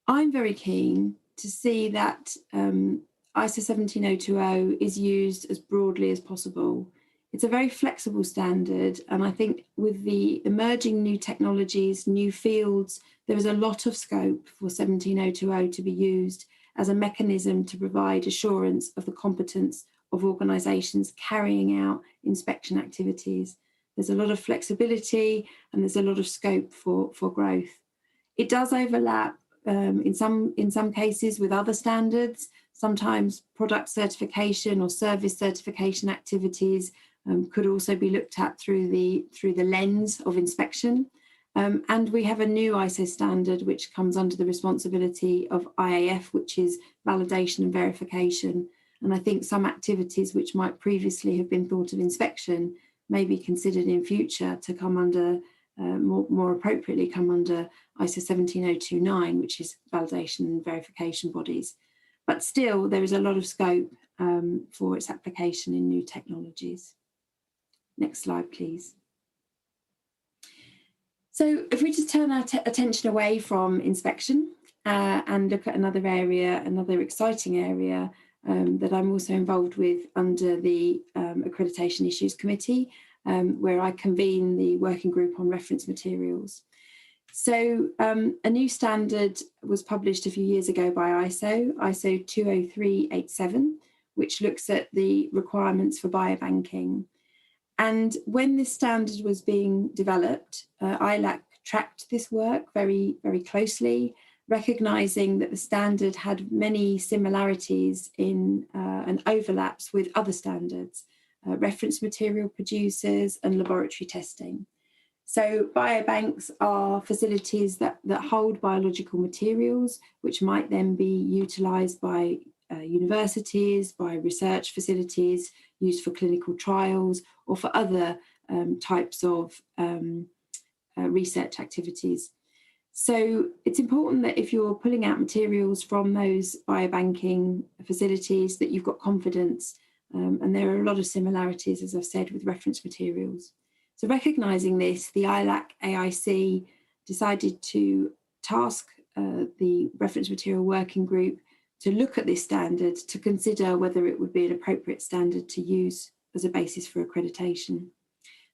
S6: I'm very keen to see that ISO 17020 is used as broadly as possible. It's a very flexible standard, and I think with the emerging new technologies, new fields, there is a lot of scope for 17020 to be used as a mechanism to provide assurance of the competence of organisations carrying out inspection activities. There's a lot of flexibility and there's a lot of scope for growth. It does overlap in some cases with other standards. Sometimes product certification or service certification activities could also be looked at through the lens of inspection. And we have a new ISO standard which comes under the responsibility of IAF, which is validation and verification. And I think some activities which might previously have been thought of inspection may be considered in future to come under, more appropriately come under ISO 17029, which is validation and verification bodies. But still, there is a lot of scope for its application in new technologies. Next slide, please. So if we just turn our attention away from inspection and look at another area, another exciting area that I'm also involved with under the Accreditation Issues Committee, where I convene the working group on reference materials. So a new standard was published a few years ago by ISO 20387, which looks at the requirements for biobanking. And when this standard was being developed, ILAC tracked this work very, very closely, recognising that the standard had many similarities in and overlaps with other standards, reference material producers and laboratory testing. So biobanks are facilities that hold biological materials, which might then be utilised by universities, by research facilities, used for clinical trials, or for other types of research activities. So it's important that if you're pulling out materials from those biobanking facilities that you've got confidence, and there are a lot of similarities, as I've said, with reference materials. So recognising this, the ILAC AIC decided to task the reference material working group to look at this standard to consider whether it would be an appropriate standard to use as a basis for accreditation.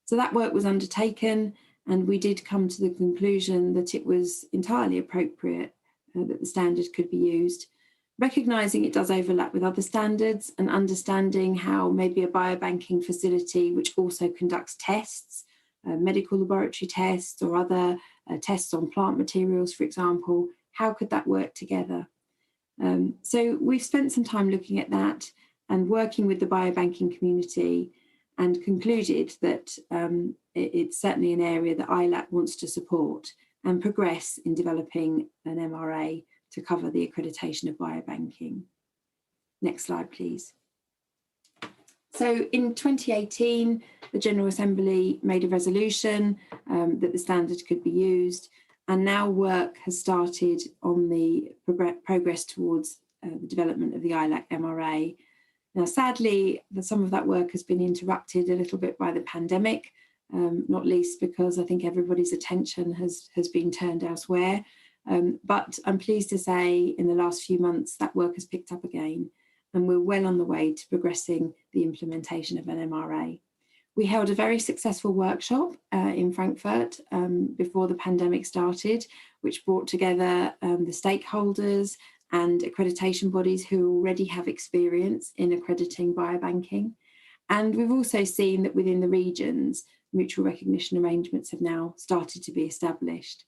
S6: So that work was undertaken, and we did come to the conclusion that it was entirely appropriate that the standard could be used, recognising it does overlap with other standards and understanding how maybe a biobanking facility which also conducts tests, medical laboratory tests or other tests on plant materials, for example, how could that work together? So we've spent some time looking at that, and working with the biobanking community, and concluded that it's certainly an area that ILAC wants to support and progress in developing an MRA to cover the accreditation of biobanking. Next slide, please. So in 2018, the General Assembly made a resolution that the standard could be used, and now work has started on the progress towards the development of the ILAC MRA. Now, sadly, some of that work has been interrupted a little bit by the pandemic, not least because I think everybody's attention has been turned elsewhere. But I'm pleased to say in the last few months that work has picked up again, and we're well on the way to progressing the implementation of an MRA. We held a very successful workshop in Frankfurt before the pandemic started, which brought together the stakeholders and accreditation bodies who already have experience in accrediting biobanking. And we've also seen that within the regions, mutual recognition arrangements have now started to be established.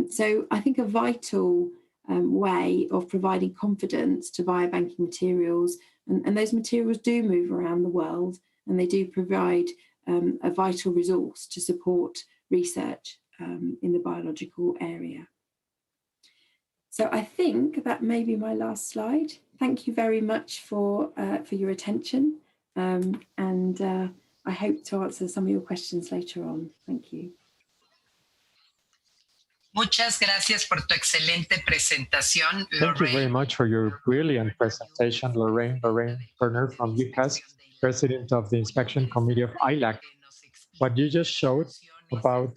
S6: So I think a vital way of providing confidence to biobanking materials, and those materials do move around the world, and they do provide a vital resource to support research in the biological area. So I think that may be my last slide. Thank you very much for your attention, and I hope to answer some of your questions later on. Thank you.
S3: Muchas gracias por tu excelente presentación, Lorraine.
S5: Thank you very much for your brilliant presentation, Lorraine Turner from UCAS, President of the Inspection Committee of ILAC. What you just showed about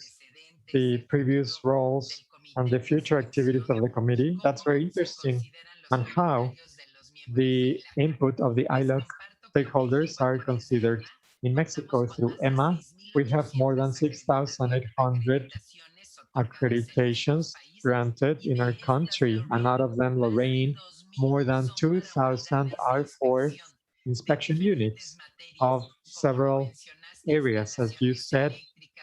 S5: the previous roles and the future activities of the committee, that's very interesting, and how the input of the ILAC stakeholders are considered. In Mexico, through EMA, we have more than 6,800 accreditations granted in our country, and out of them, Lorraine, more than 2,000 are for inspection units of several areas, as you said,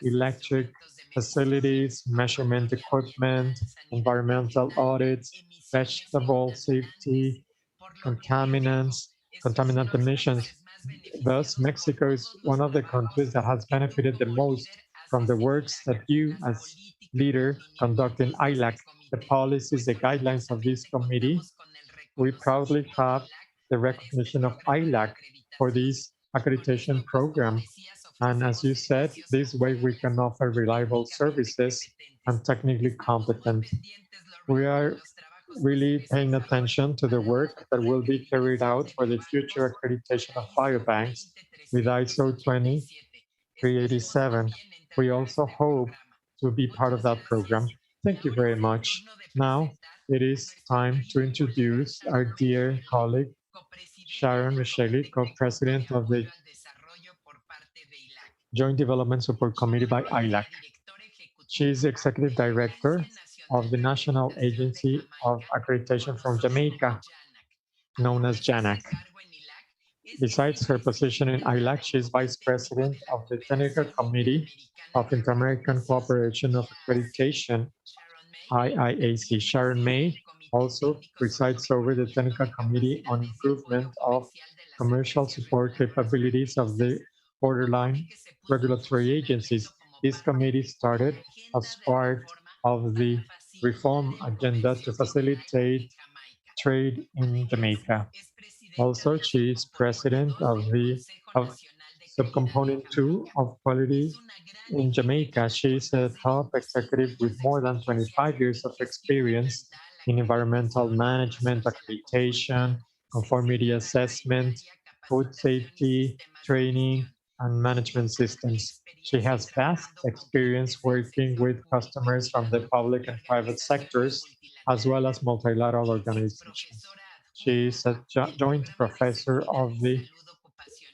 S5: electric facilities, measurement equipment, environmental audits, vegetable safety, contaminant emissions. Thus, Mexico is one of the countries that has benefited the most from the works that you, as leader, conduct in ILAC, the policies, the guidelines of this committee. We proudly have the recognition of ILAC for this accreditation program. And as you said, this way we can offer reliable services and technically competent. We are really paying attention to the work that will be carried out for the future accreditation of biobanks with ISO 20387. We also hope to be part of that program. Thank you very much. Now it is time to introduce our dear colleague, Sharon Micheli, co-president of the Joint Development Support Committee by ILAC. She is the executive director of the National Agency of Accreditation from Jamaica, known as JANAC. Besides her position in ILAC, she is vice president of the Technical Committee of Inter-American Cooperation of Accreditation, IIAC. Sharon May also presides over the Technical Committee on Improvement of Commercial Support Capabilities of the Borderline Regulatory Agencies. This committee started as part of the reform agenda to facilitate trade in Jamaica. Also, she is president of subcomponent 2 of quality in Jamaica. She is a top executive with more than 25 years of experience in environmental management, accreditation, conformity assessment, food safety, training, and management systems. She has vast experience working with customers from the public and private sectors, as well as multilateral organizations. She is a joint professor of the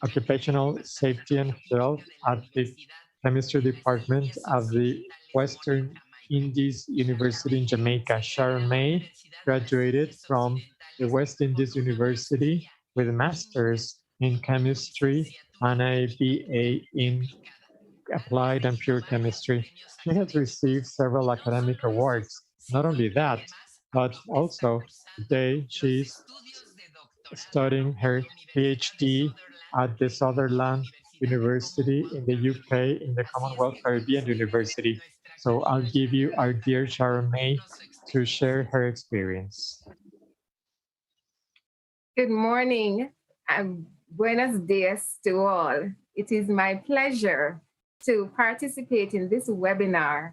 S5: Occupational Safety and Health at the Chemistry Department of the Western Indies University in Jamaica. Sharon May graduated from the West Indies University with a master's in chemistry and a BA in applied and pure chemistry. She has received several academic awards. Not only that, but also today she's studying her PhD at the Sutherland University in the UK in the Commonwealth Caribbean University. So I'll give you our dear Sharon May to share her experience.
S7: Good morning and buenos dias to all. It is my pleasure to participate in this webinar.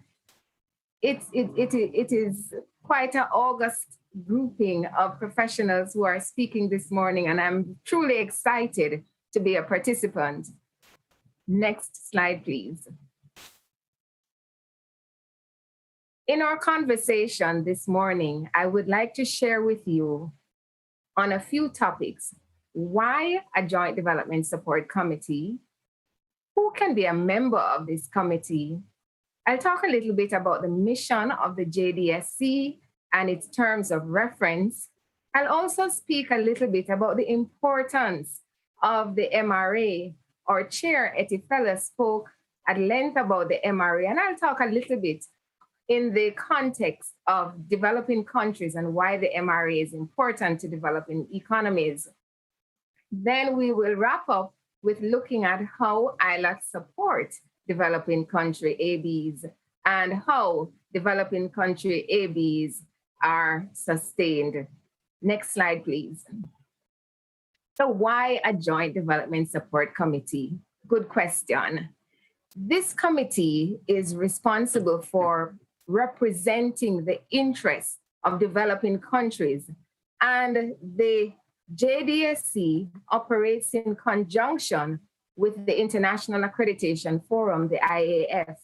S7: It is quite an august grouping of professionals who are speaking this morning, and I'm truly excited to be a participant. Next slide, please. In our conversation this morning, I would like to share with you on a few topics. Why a Joint Development Support Committee? Who can be a member of this committee? I'll talk a little bit about the mission of the JDSC and its terms of reference. I'll also speak a little bit about the importance of the MRA. Our chair, Etty Feller, spoke at length about the MRA, and I'll talk a little bit in the context of developing countries and why the MRA is important to developing economies. Then we will wrap up with looking at how ILAC supports developing country ABs and how developing country ABs are sustained. Next slide, please. So why a Joint Development Support Committee? Good question. This committee is responsible for representing the interests of developing countries, and the JDSC operates in conjunction with the International Accreditation Forum, the IAF.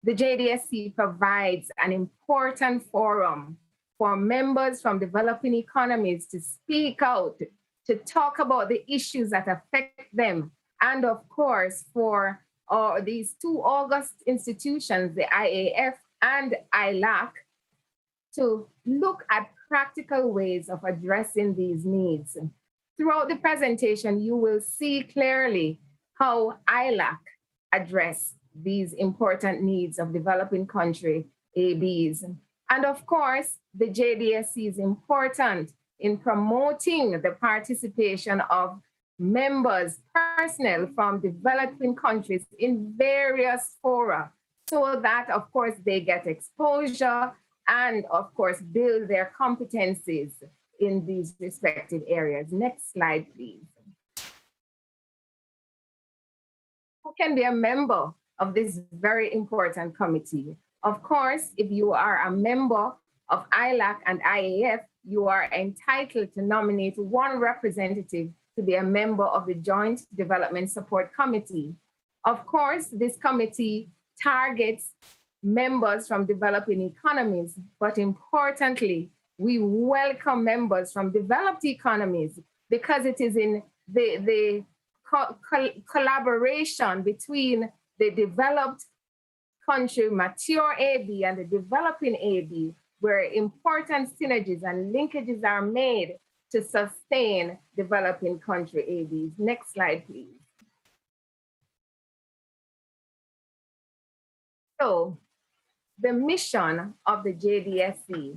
S7: The JDSC provides an important forum for members from developing economies to speak out, to talk about the issues that affect them, and of course, for these two august institutions, the IAF and ILAC, to look at practical ways of addressing these needs. Throughout the presentation, you will see clearly how ILAC address these important needs of developing country ABs. And of course, the JDSC is important in promoting the participation of members, personnel from developing countries in various fora, so that, of course, they get exposure and, of course, build their competencies in these respective areas. Next slide, please. Who can be a member of this very important committee? Of course, if you are a member of ILAC and IAF, you are entitled to nominate one representative to be a member of the Joint Development Support Committee. Of course, this committee targets members from developing economies, but importantly, we welcome members from developed economies because it is in the collaboration between the developed country mature AB and the developing AB where important synergies and linkages are made to sustain developing country ABs. Next slide, please. So the mission of the JDSC,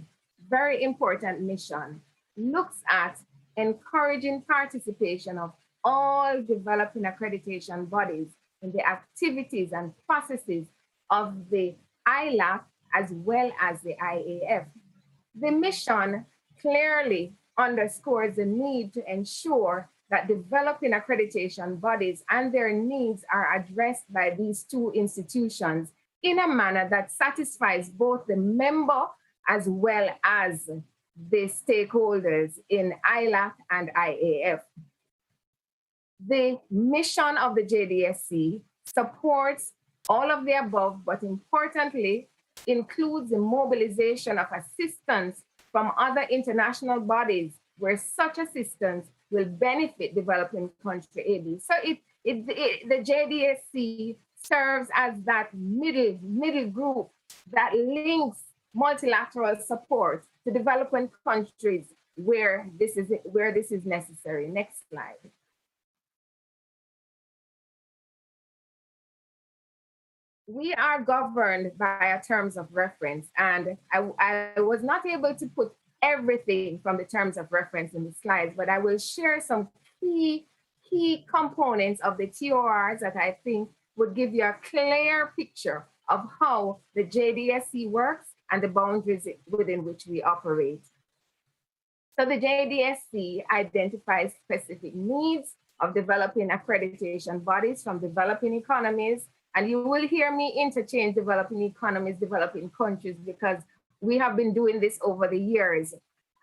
S7: very important mission, looks at encouraging participation of all developing accreditation bodies in the activities and processes of the ILAC as well as the IAF. The mission clearly underscores the need to ensure that developing accreditation bodies and their needs are addressed by these two institutions in a manner that satisfies both the member as well as the stakeholders in ILAC and IAF. The mission of the JDSC supports all of the above, but importantly, includes the mobilization of assistance from other international bodies where such assistance will benefit developing country AB. So the JDSC serves as that middle group that links multilateral support to developing countries where this is necessary. Next slide. We are governed by a terms of reference, and I was not able to put everything from the terms of reference in the slides, but I will share some key components of the TORs that I think would give you a clear picture of how the JDSC works and the boundaries within which we operate. So the JDSC identifies specific needs of developing accreditation bodies from developing economies. And you will hear me interchange developing economies, developing countries, because we have been doing this over the years,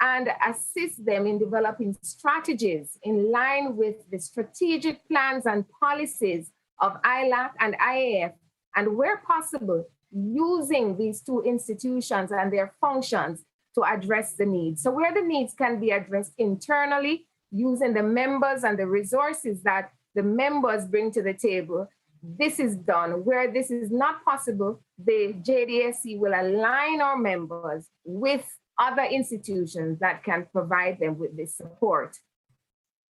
S7: and assist them in developing strategies in line with the strategic plans and policies of ILAC and IAF, and where possible, using these two institutions and their functions to address the needs. So where the needs can be addressed internally, using the members and the resources that the members bring to the table, this is done. Where this is not possible, the JDSC will align our members with other institutions that can provide them with this support.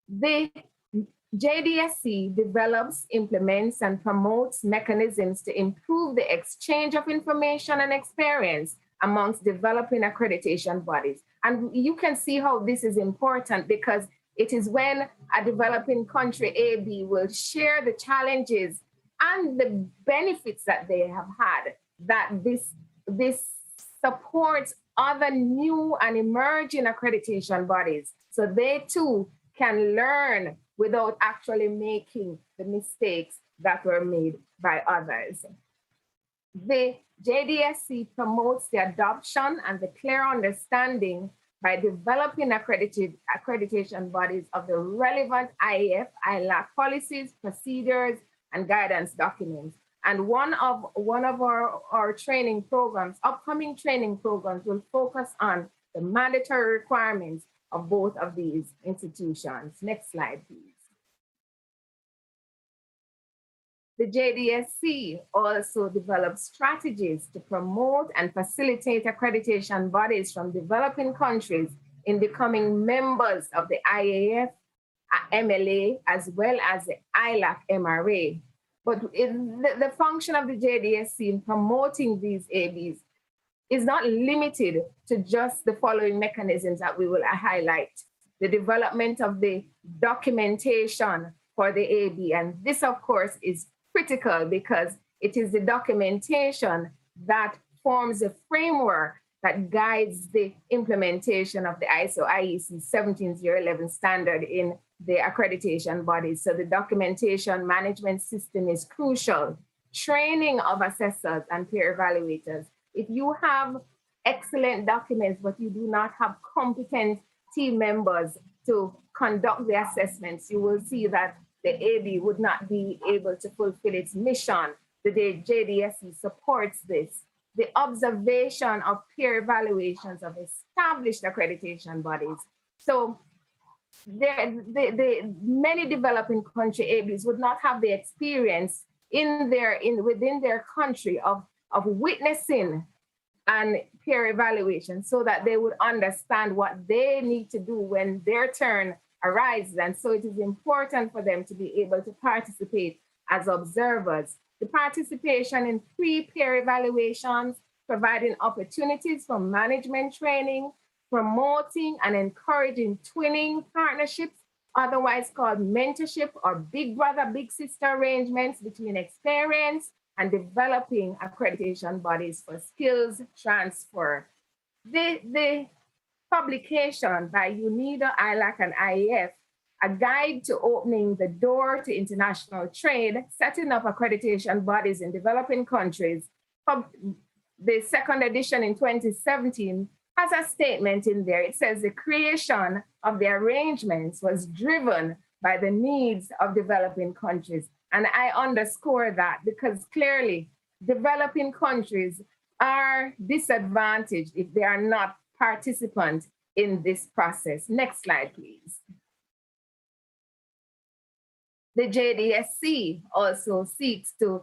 S7: The JDSC develops, implements, and promotes mechanisms to improve the exchange of information and experience amongst developing accreditation bodies. And you can see how this is important, because it is when a developing country AB will share the challenges and the benefits that they have had, that this supports other new and emerging accreditation bodies, so they too can learn without actually making the mistakes that were made by others. The JDSC promotes the adoption and the clear understanding by developing accreditation bodies of the relevant IAF, ILAC policies, procedures, and guidance documents. And one of our training programs, upcoming training programs, will focus on the mandatory requirements of both of these institutions. Next slide, please. The JDSC also develops strategies to promote and facilitate accreditation bodies from developing countries in becoming members of the IAF, MLA, as well as the ILAC MRA. But the function of the JDSC in promoting these ABs is not limited to just the following mechanisms that we will highlight. The development of the documentation for the AB, and this of course is critical because it is the documentation that forms a framework that guides the implementation of the ISO IEC 17011 standard in the accreditation bodies. So the documentation management system is crucial. Training of assessors and peer evaluators. If you have excellent documents, but you do not have competent team members to conduct the assessments, you will see that the AB would not be able to fulfill its mission. The JDSC supports this. The observation of peer evaluations of established accreditation bodies. So the many developing country ABs would not have the experience within their country of witnessing and peer evaluation, so that they would understand what they need to do when their turn arises. And so it is important for them to be able to participate as observers. The participation in pre-peer evaluations, providing opportunities for management training, promoting and encouraging twinning partnerships, otherwise called mentorship or big brother, big sister arrangements between experience and developing accreditation bodies for skills transfer. The publication by UNIDO, ILAC, and IAF, a guide to opening the door to international trade, setting up accreditation bodies in developing countries. The second edition in 2017 has a statement in there. It says the creation of the arrangements was driven by the needs of developing countries. And I underscore that because clearly developing countries are disadvantaged if they are not participants in this process. Next slide, please. The JDSC also seeks to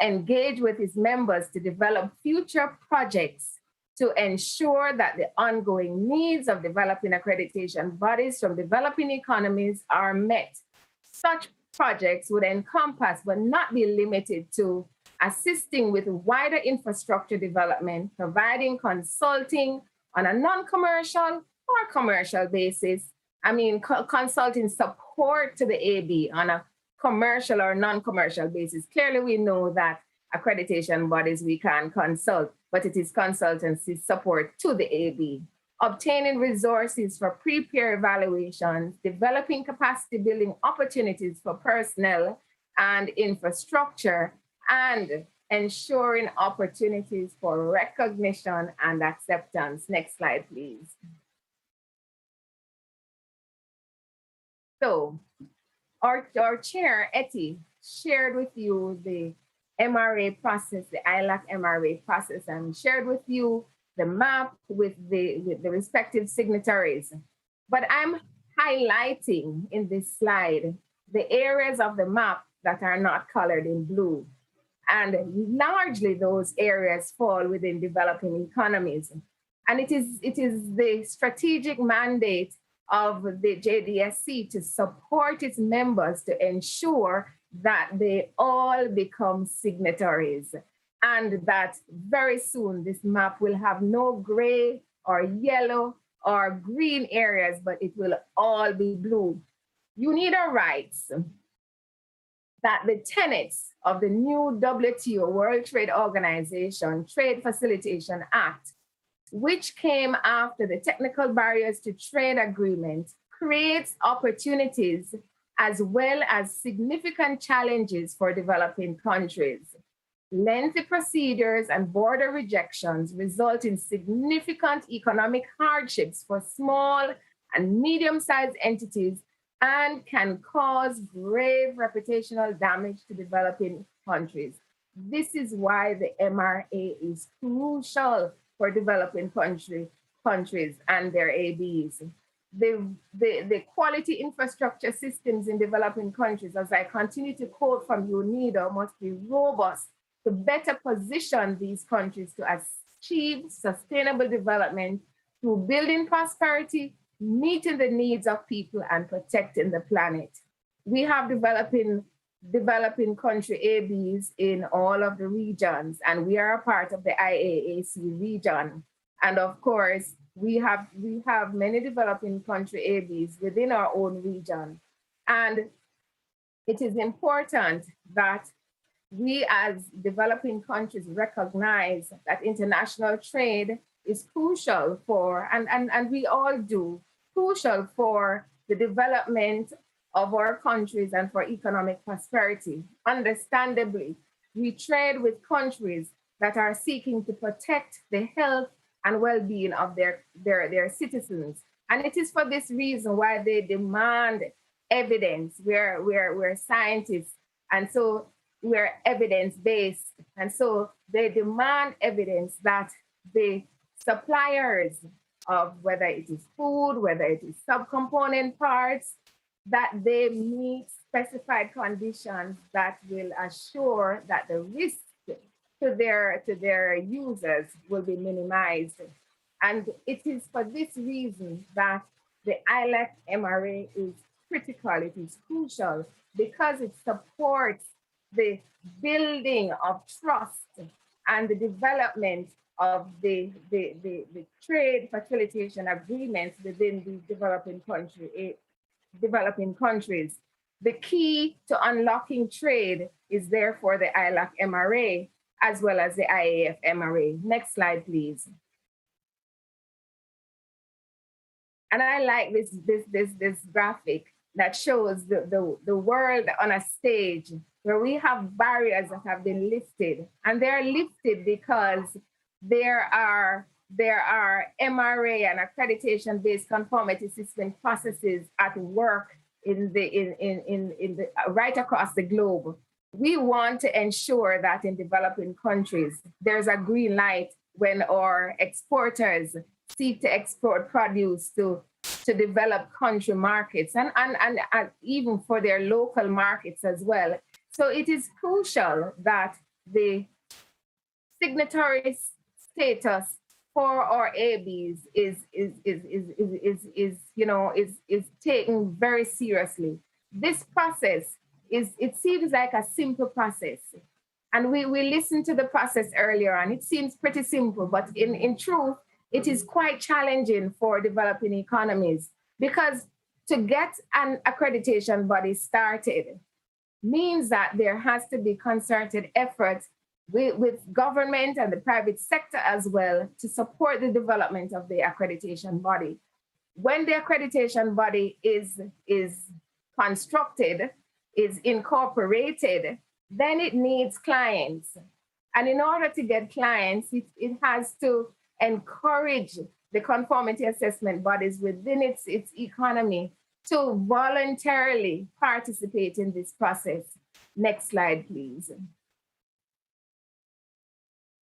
S7: engage with its members to develop future projects to ensure that the ongoing needs of developing accreditation bodies from developing economies are met. Such projects would encompass but not be limited to assisting with wider infrastructure development, providing consulting on a non-commercial or commercial basis. I mean, consulting support to the AB on a commercial or non-commercial basis. Clearly, we know that accreditation bodies we can consult, but it is consultancy support to the AB. Obtaining resources for pre-peer evaluations, developing capacity building opportunities for personnel and infrastructure, and ensuring opportunities for recognition and acceptance. Next slide, please. So our chair, Etty, shared with you the MRA process, the ILAC MRA process, and shared with you the map with the respective signatories. But I'm highlighting in this slide the areas of the map that are not colored in blue. And largely those areas fall within developing economies. And it is the strategic mandate of the JDSC to support its members to ensure that they all become signatories, and that very soon this map will have no gray or yellow or green areas, but it will all be blue. UNIDO writes that the tenets of the new WTO, World Trade Organization, Trade Facilitation Act, which came after the Technical Barriers to Trade Agreement, creates opportunities as well as significant challenges for developing countries. Lengthy procedures and border rejections result in significant economic hardships for small and medium-sized entities and can cause grave reputational damage to developing countries. This is why the MRA is crucial for developing countries and their ABs. The quality infrastructure systems in developing countries, as I continue to quote from UNIDO, must be robust to better position these countries to achieve sustainable development through building prosperity, meeting the needs of people, and protecting the planet. We have developing country ABs in all of the regions, and we are a part of the IAAC region. And of course, we have many developing country ABs within our own region. And it is important that we as developing countries recognize that international trade is crucial for, and we all do, crucial for the development of our countries and for economic prosperity. Understandably, we trade with countries that are seeking to protect the health and well-being of their citizens. And it is for this reason why they demand evidence. We're scientists, and so we're evidence-based. And so they demand evidence that the suppliers of whether it is food, whether it is subcomponent parts, that they meet specified conditions that will assure that the risk to their users will be minimized. And it is for this reason that the ILAC MRA is critical, it is crucial, because it supports the building of trust and the development of the trade facilitation agreements within these developing countries. The key to unlocking trade is therefore the ILAC MRA as well as the IAF MRA. Next slide, please. And I like this graphic that shows the world on a stage where we have barriers that have been lifted, and they're lifted because there are MRA and accreditation-based conformity system processes at work in the right across the globe. We want to ensure that in developing countries, there's a green light when our exporters seek to export produce to develop country markets and even for their local markets as well. So it is crucial that the signatory status for our ABs is taken very seriously. This process it seems like a simple process. And we listened to the process earlier and it seems pretty simple, but in truth, it is quite challenging for developing economies because to get an accreditation body started means that there has to be concerted efforts with government and the private sector as well to support the development of the accreditation body. When the accreditation body is constructed, is incorporated, then it needs clients. And in order to get clients, it has to encourage the conformity assessment bodies within its economy to voluntarily participate in this process. Next slide, please.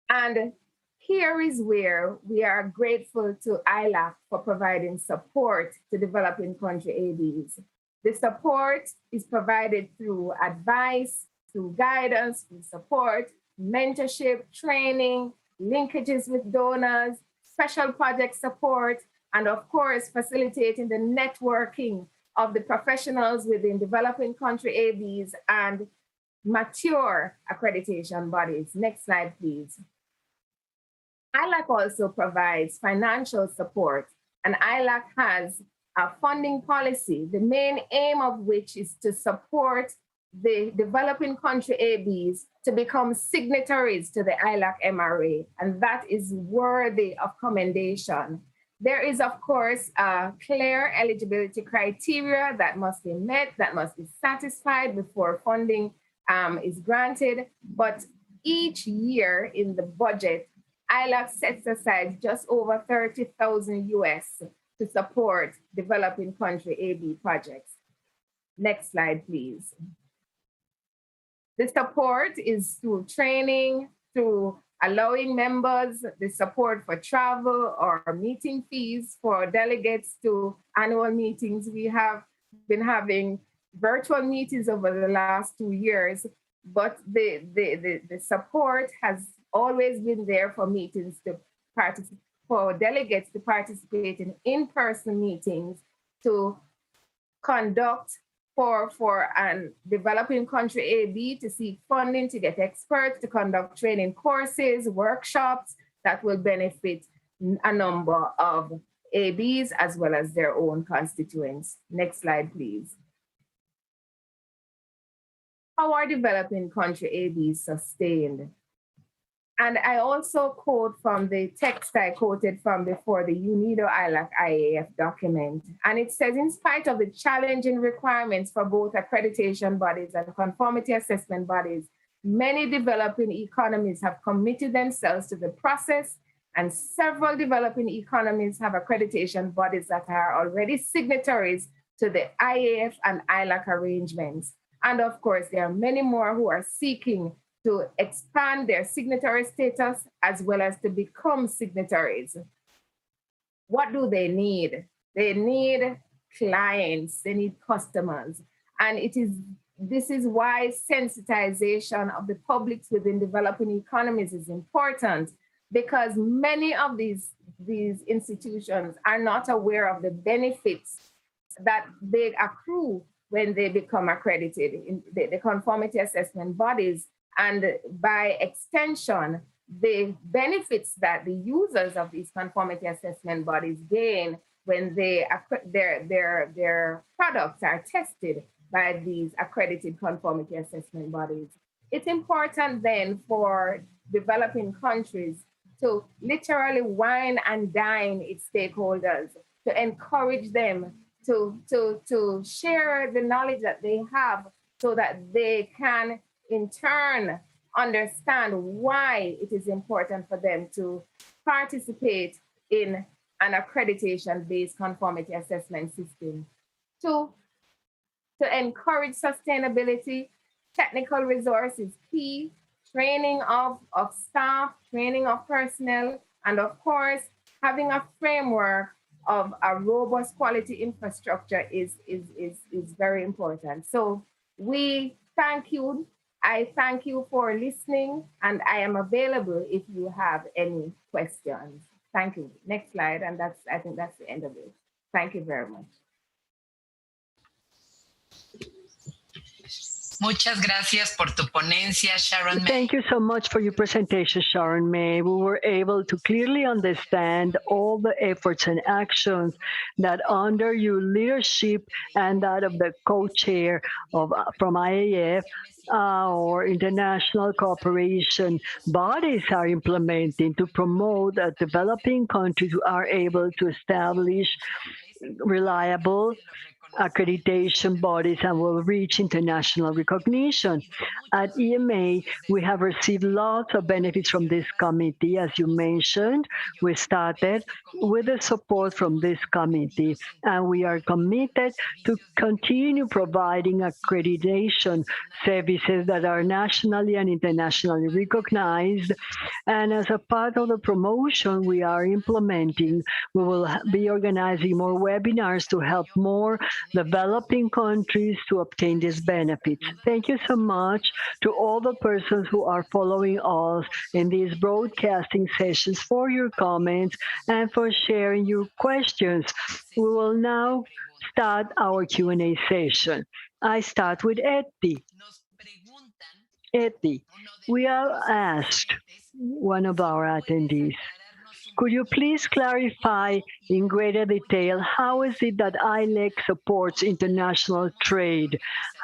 S7: And here is where we are grateful to ILAC for providing support to developing country ABs. The support is provided through advice, through guidance, through support, mentorship, training, linkages with donors, special project support, and of course, facilitating the networking of the professionals within developing country ABs and mature accreditation bodies. Next slide, please. ILAC also provides financial support, and ILAC has a funding policy, the main aim of which is to support the developing country ABs to become signatories to the ILAC MRA, and that is worthy of commendation. There is, of course, a clear eligibility criteria that must be met, that must be satisfied before funding is granted. But each year in the budget, ILAC sets aside just over 30,000 US to support developing country AB projects. Next slide, please. The support is through training, through allowing members the support for travel or meeting fees for delegates to annual meetings. We have been having virtual meetings over the last 2 years, but the support has always been there for meetings to participate, for delegates to participate in in-person meetings, to conduct for an developing country AB to seek funding, to get experts, to conduct training courses, workshops that will benefit a number of ABs as well as their own constituents. Next slide, please. How are developing country ABs sustained? And I also quote from the text I quoted from before, the UNIDO ILAC IAF document. And it says, in spite of the challenging requirements for both accreditation bodies and conformity assessment bodies, many developing economies have committed themselves to the process, and several developing economies have accreditation bodies that are already signatories to the IAF and ILAC arrangements. And of course, there are many more who are seeking to expand their signatory status as well as to become signatories. What do they need? They need clients, they need customers. And this is why sensitization of the publics within developing economies is important, because many of these institutions are not aware of the benefits that they accrue when they become accredited in the conformity assessment bodies. And by extension, the benefits that the users of these conformity assessment bodies gain when their products are tested by these accredited conformity assessment bodies. It's important then for developing countries to literally wine and dine its stakeholders, to encourage them to share the knowledge that they have so that they can in turn understand why it is important for them to participate in an accreditation-based conformity assessment system. To encourage sustainability, technical resource is key, training of staff, training of personnel, and of course, having a framework of a robust quality infrastructure is very important. So we thank you. I thank you for listening, and I am available if you have any questions. Thank you. Next slide, and I think that's the end of it. Thank you very much.
S3: Muchas gracias por tu ponencia, Sharon May.
S2: Thank you so much for your presentation, Sharon May. We were able to clearly understand all the efforts and actions that under your leadership and that of the co-chair of from IAF or international cooperation bodies are implementing to promote that developing countries are able to establish reliable accreditation bodies and will reach international recognition. At EMA, we have received lots of benefits from this committee. As you mentioned, we started with the support from this committee, and we are committed to continue providing accreditation services that are nationally and internationally recognized. And as a part of the promotion we are implementing, we will be organizing more webinars to help more developing countries to obtain these benefits. Thank you so much to all the persons who are following us in these broadcasting sessions for your comments and for sharing your questions. We will now start our Q&A session. I start with Etty. Etty, we are asked, one of our attendees, could you please clarify in greater detail how is it that ILAC supports international trade?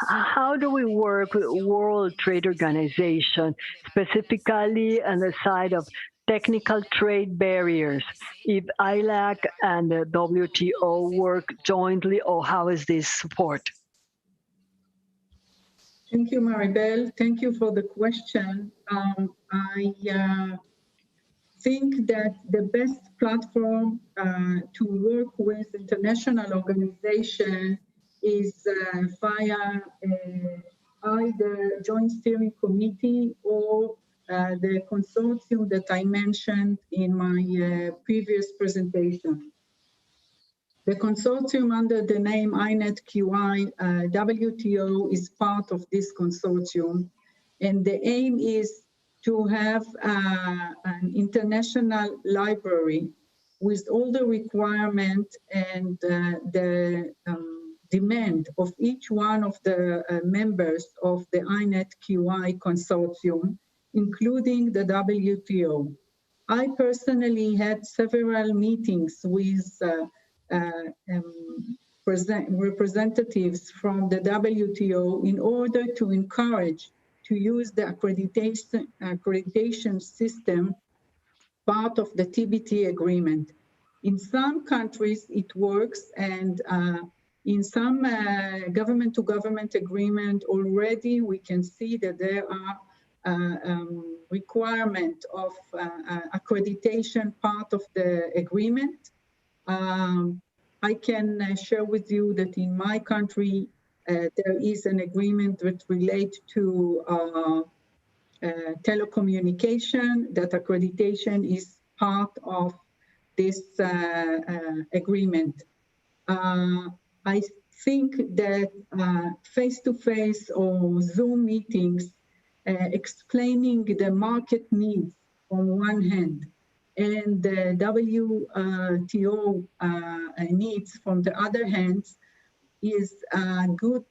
S2: How do we work with World Trade Organization, specifically on the side of technical trade barriers? If ILAC and the WTO work jointly, or how is this support?
S4: Thank you, Maribel. Thank you for the question. I think that the best platform to work with international organization is via either joint steering committee or the consortium that I mentioned in my previous presentation. The consortium under the name INET-QI WTO is part of this consortium, and the aim is to have an international library with all the requirements and the demand of each one of the members of the INET-QI consortium, including the WTO. I personally had several meetings with representatives from the WTO in order to encourage to use the accreditation system part of the TBT agreement. In some countries it works, and in some government-to-government agreement already we can see that there are requirement of accreditation part of the agreement. I can share with you that in my country, there is an agreement that relates to telecommunication, that accreditation is part of this agreement. I think that face-to-face or Zoom meetings explaining the market needs on one hand and the WTO needs from the other hand is a good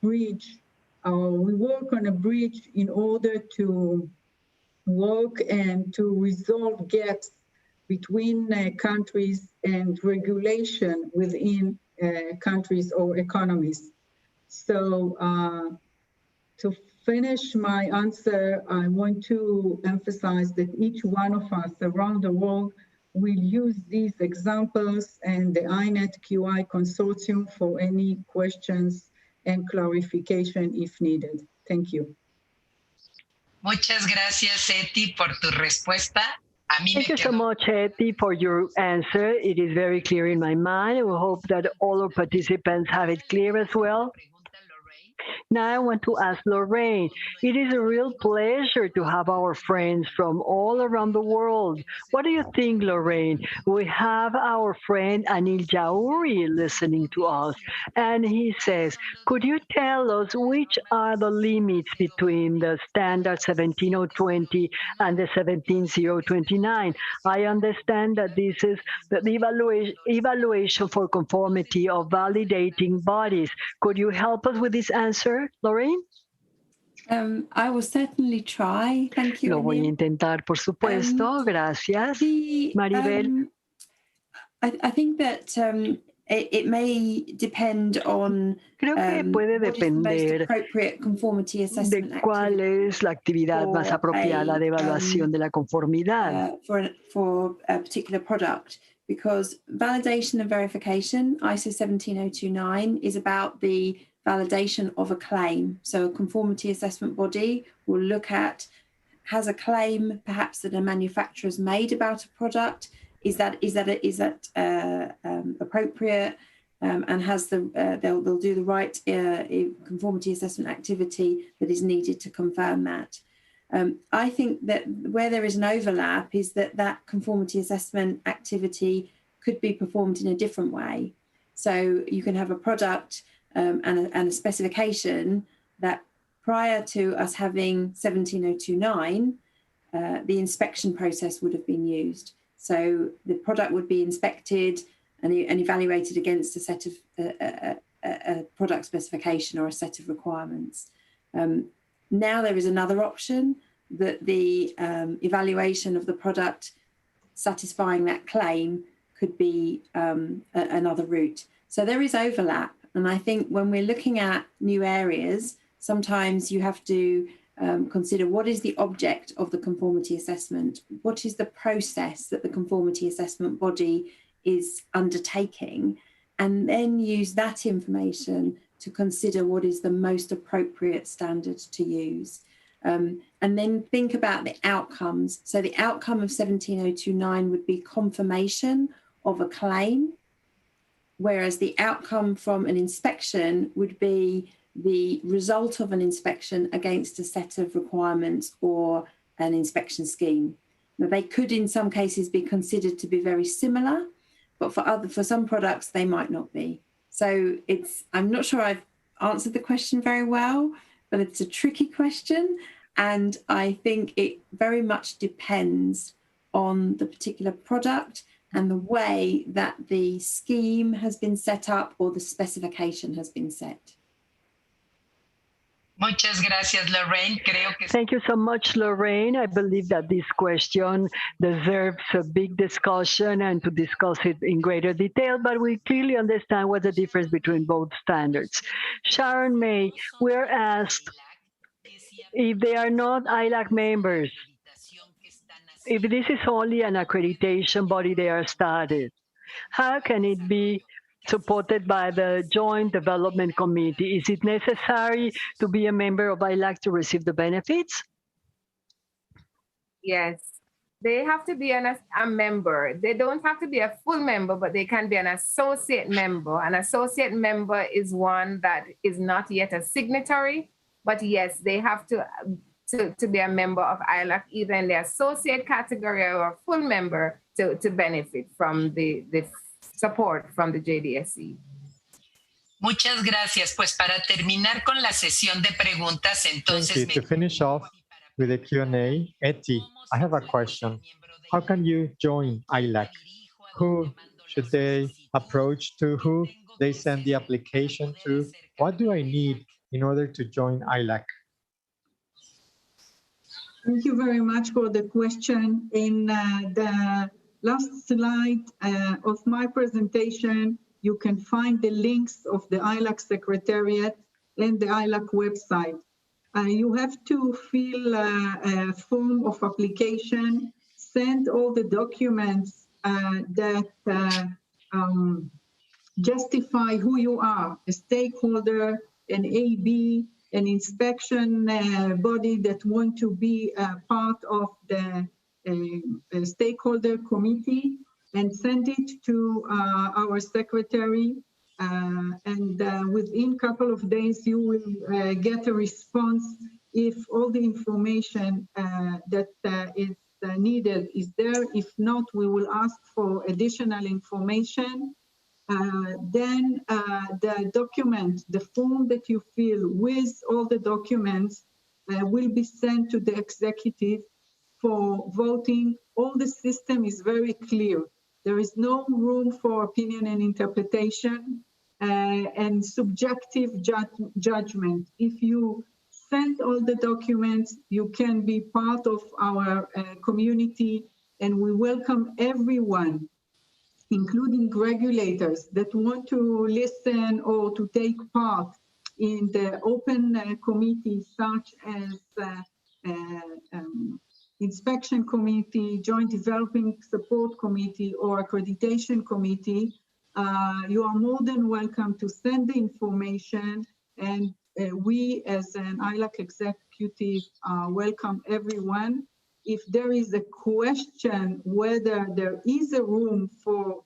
S4: bridge. We work on a bridge in order to work and to resolve gaps between countries and regulation within countries or economies. So to finish my answer, I want to emphasize that each one of us around the world will use these examples and the INET-QI consortium for any questions and clarification if needed. Thank you.
S3: Muchas gracias, Etty, por tu respuesta.
S2: Thank you so much, Etty, for your answer. It is very clear in my mind. We hope that all our participants have it clear as well. Now I want to ask Lorraine. It is a real pleasure to have our friends from all around the world. What do you think, Lorraine? We have our friend Anil Jauri listening to us, and he says, could you tell us which are the limits between the standard 17020 and the 17029? I understand that this is the evaluation for conformity of validating bodies. Could you help us with this answer? answer, Lorraine?
S6: I will certainly try. Thank you.
S2: Lo voy a intentar, por supuesto. Gracias. Maribel.
S6: I think that it may depend on
S2: Creo que puede
S6: depender
S2: de cuál es la actividad más apropiada de evaluación de la conformidad.
S6: For a particular product, because validation and verification, ISO 17029, is about the validation of a claim. So a conformity assessment body will look at, has a claim perhaps that a manufacturer's made about a product, is that appropriate, and has they'll do the right conformity assessment activity that is needed to confirm that. I think that where there is an overlap is that conformity assessment activity could be performed in a different way. So you can have a product and a specification that prior to us having 17029, the inspection process would have been used. So the product would be inspected and evaluated against a set of a product specification or a set of requirements. Now there is another option, that the evaluation of the product satisfying that claim could be another route. So there is overlap. And I think when we're looking at new areas, sometimes you have to consider what is the object of the conformity assessment, what is the process that the conformity assessment body is undertaking, and then use that information to consider what is the most appropriate standard to use. And then think about the outcomes. So the outcome of 17029 would be confirmation of a claim, whereas the outcome from an inspection would be the result of an inspection against a set of requirements or an inspection scheme. Now, they could in some cases be considered to be very similar, but for some products they might not be. So I'm not sure I've answered the question very well, but it's a tricky question, and I think it very much depends on the particular product and the way that the scheme has been set up or the specification has been set.
S3: Muchas gracias, Lorraine.
S2: Thank you so much, Lorraine. I believe that this question deserves a big discussion and to discuss it in greater detail, but we clearly understand what's the difference between both standards. Sharon May, we're asked if they are not ILAC members, if this is only an accreditation body they are started, how can it be supported by the Joint Development Committee? Is it necessary to be a member of ILAC to receive the benefits?
S7: Yes, they have to be a member. They don't have to be a full member, but they can be an associate member. An associate member is one that is not yet a signatory, but yes, they have to be a member of ILAC, either in the associate category or a full member to benefit from the support from the JDSC.
S3: Muchas gracias. Pues para terminar con la sesión de preguntas, entonces.
S5: Thank you. To finish off with the Q&A, Eti, I have a question. How can you join ILAC? Who should they approach to? Who they send the application to? What do I need in order to join ILAC?
S4: Thank you very much for the question. In the last slide of my presentation, you can find the links of the ILAC Secretariat and the ILAC website. You have to fill a form of application, send all the documents that justify who you are, a stakeholder, an AB, an inspection body that want to be part of the stakeholder committee, and send it to our secretary. And within a couple of days, you will get a response if all the information that is needed is there. If not, we will ask for additional information. Then the document, the form that you fill with all the documents will be sent to the executive for voting. All the system is very clear. There is no room for opinion and interpretation. and subjective judgment. If you send all the documents, you can be part of our community, and we welcome everyone, including regulators that want to listen or to take part in the open committees such as inspection committee, joint developing support committee, or accreditation committee. You are more than welcome to send the information, and we as an ILAC executive welcome everyone. If there is a question whether there is a room for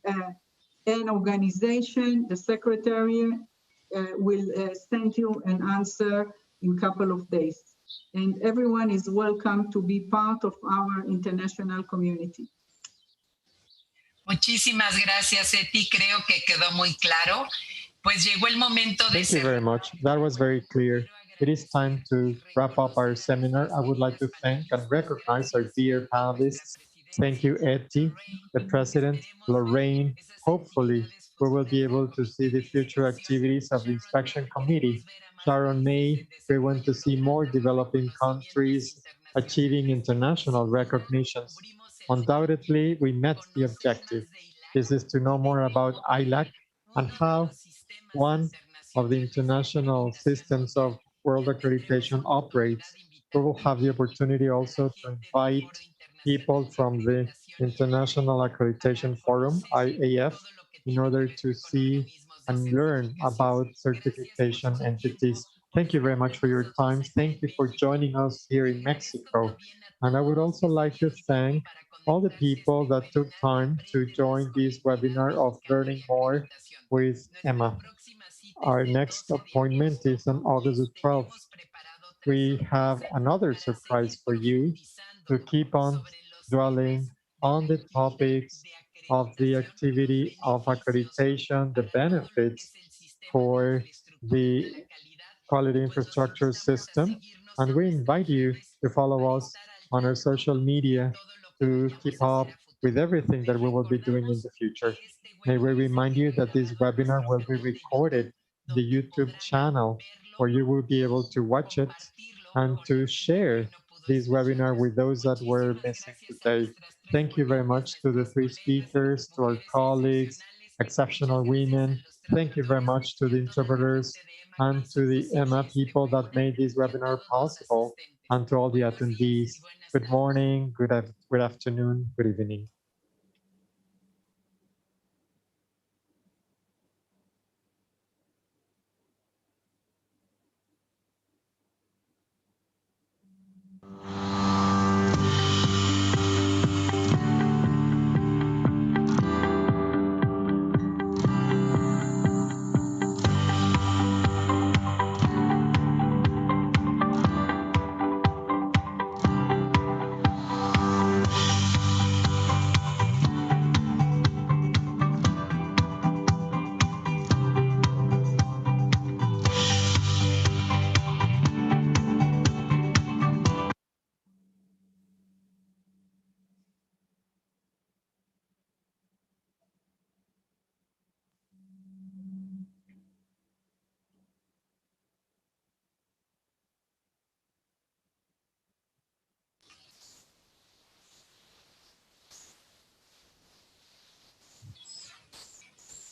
S4: an organization, the secretary will send you an answer in a couple of days. And everyone is welcome to be part of our international community.
S3: Muchísimas gracias, Eti. Creo que quedó muy claro. Pues llegó el momento de
S5: Thank you very much. That was very clear. It is time to wrap up our seminar. I would like to thank and recognize our dear panelists. Thank you, Eti, the president, Lorraine. Hopefully, we will be able to see the future activities of the inspection committee. Sharon May, we want to see more developing countries achieving international recognitions. Undoubtedly, we met the objective. This is to know more about ILAC and how one of the international systems of world accreditation operates. We will have the opportunity also to invite people from the International Accreditation Forum, IAF, in order to see and learn about certification entities. Thank you very much for your time. Thank you for joining us here in Mexico. And I would also like to thank all the people that took time to join this webinar of Learning More with Emma. Our next appointment is on August the 12th. We have another surprise for you to keep on dwelling on the topics of the activity of accreditation, the benefits for the quality infrastructure system. And we invite you to follow us on our social media to keep up with everything that we will be doing in the future. May we remind you that this webinar will be recorded in the YouTube channel, where you will be able to watch it and to share this webinar with those that were missing today. Thank you very much to the three speakers, to our colleagues, exceptional women. Thank you very much to the interpreters and to the EMA people that made this webinar possible, and to all the attendees. Good morning, good afternoon, good evening.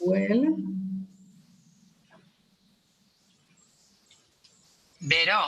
S4: Well,
S3: Vero,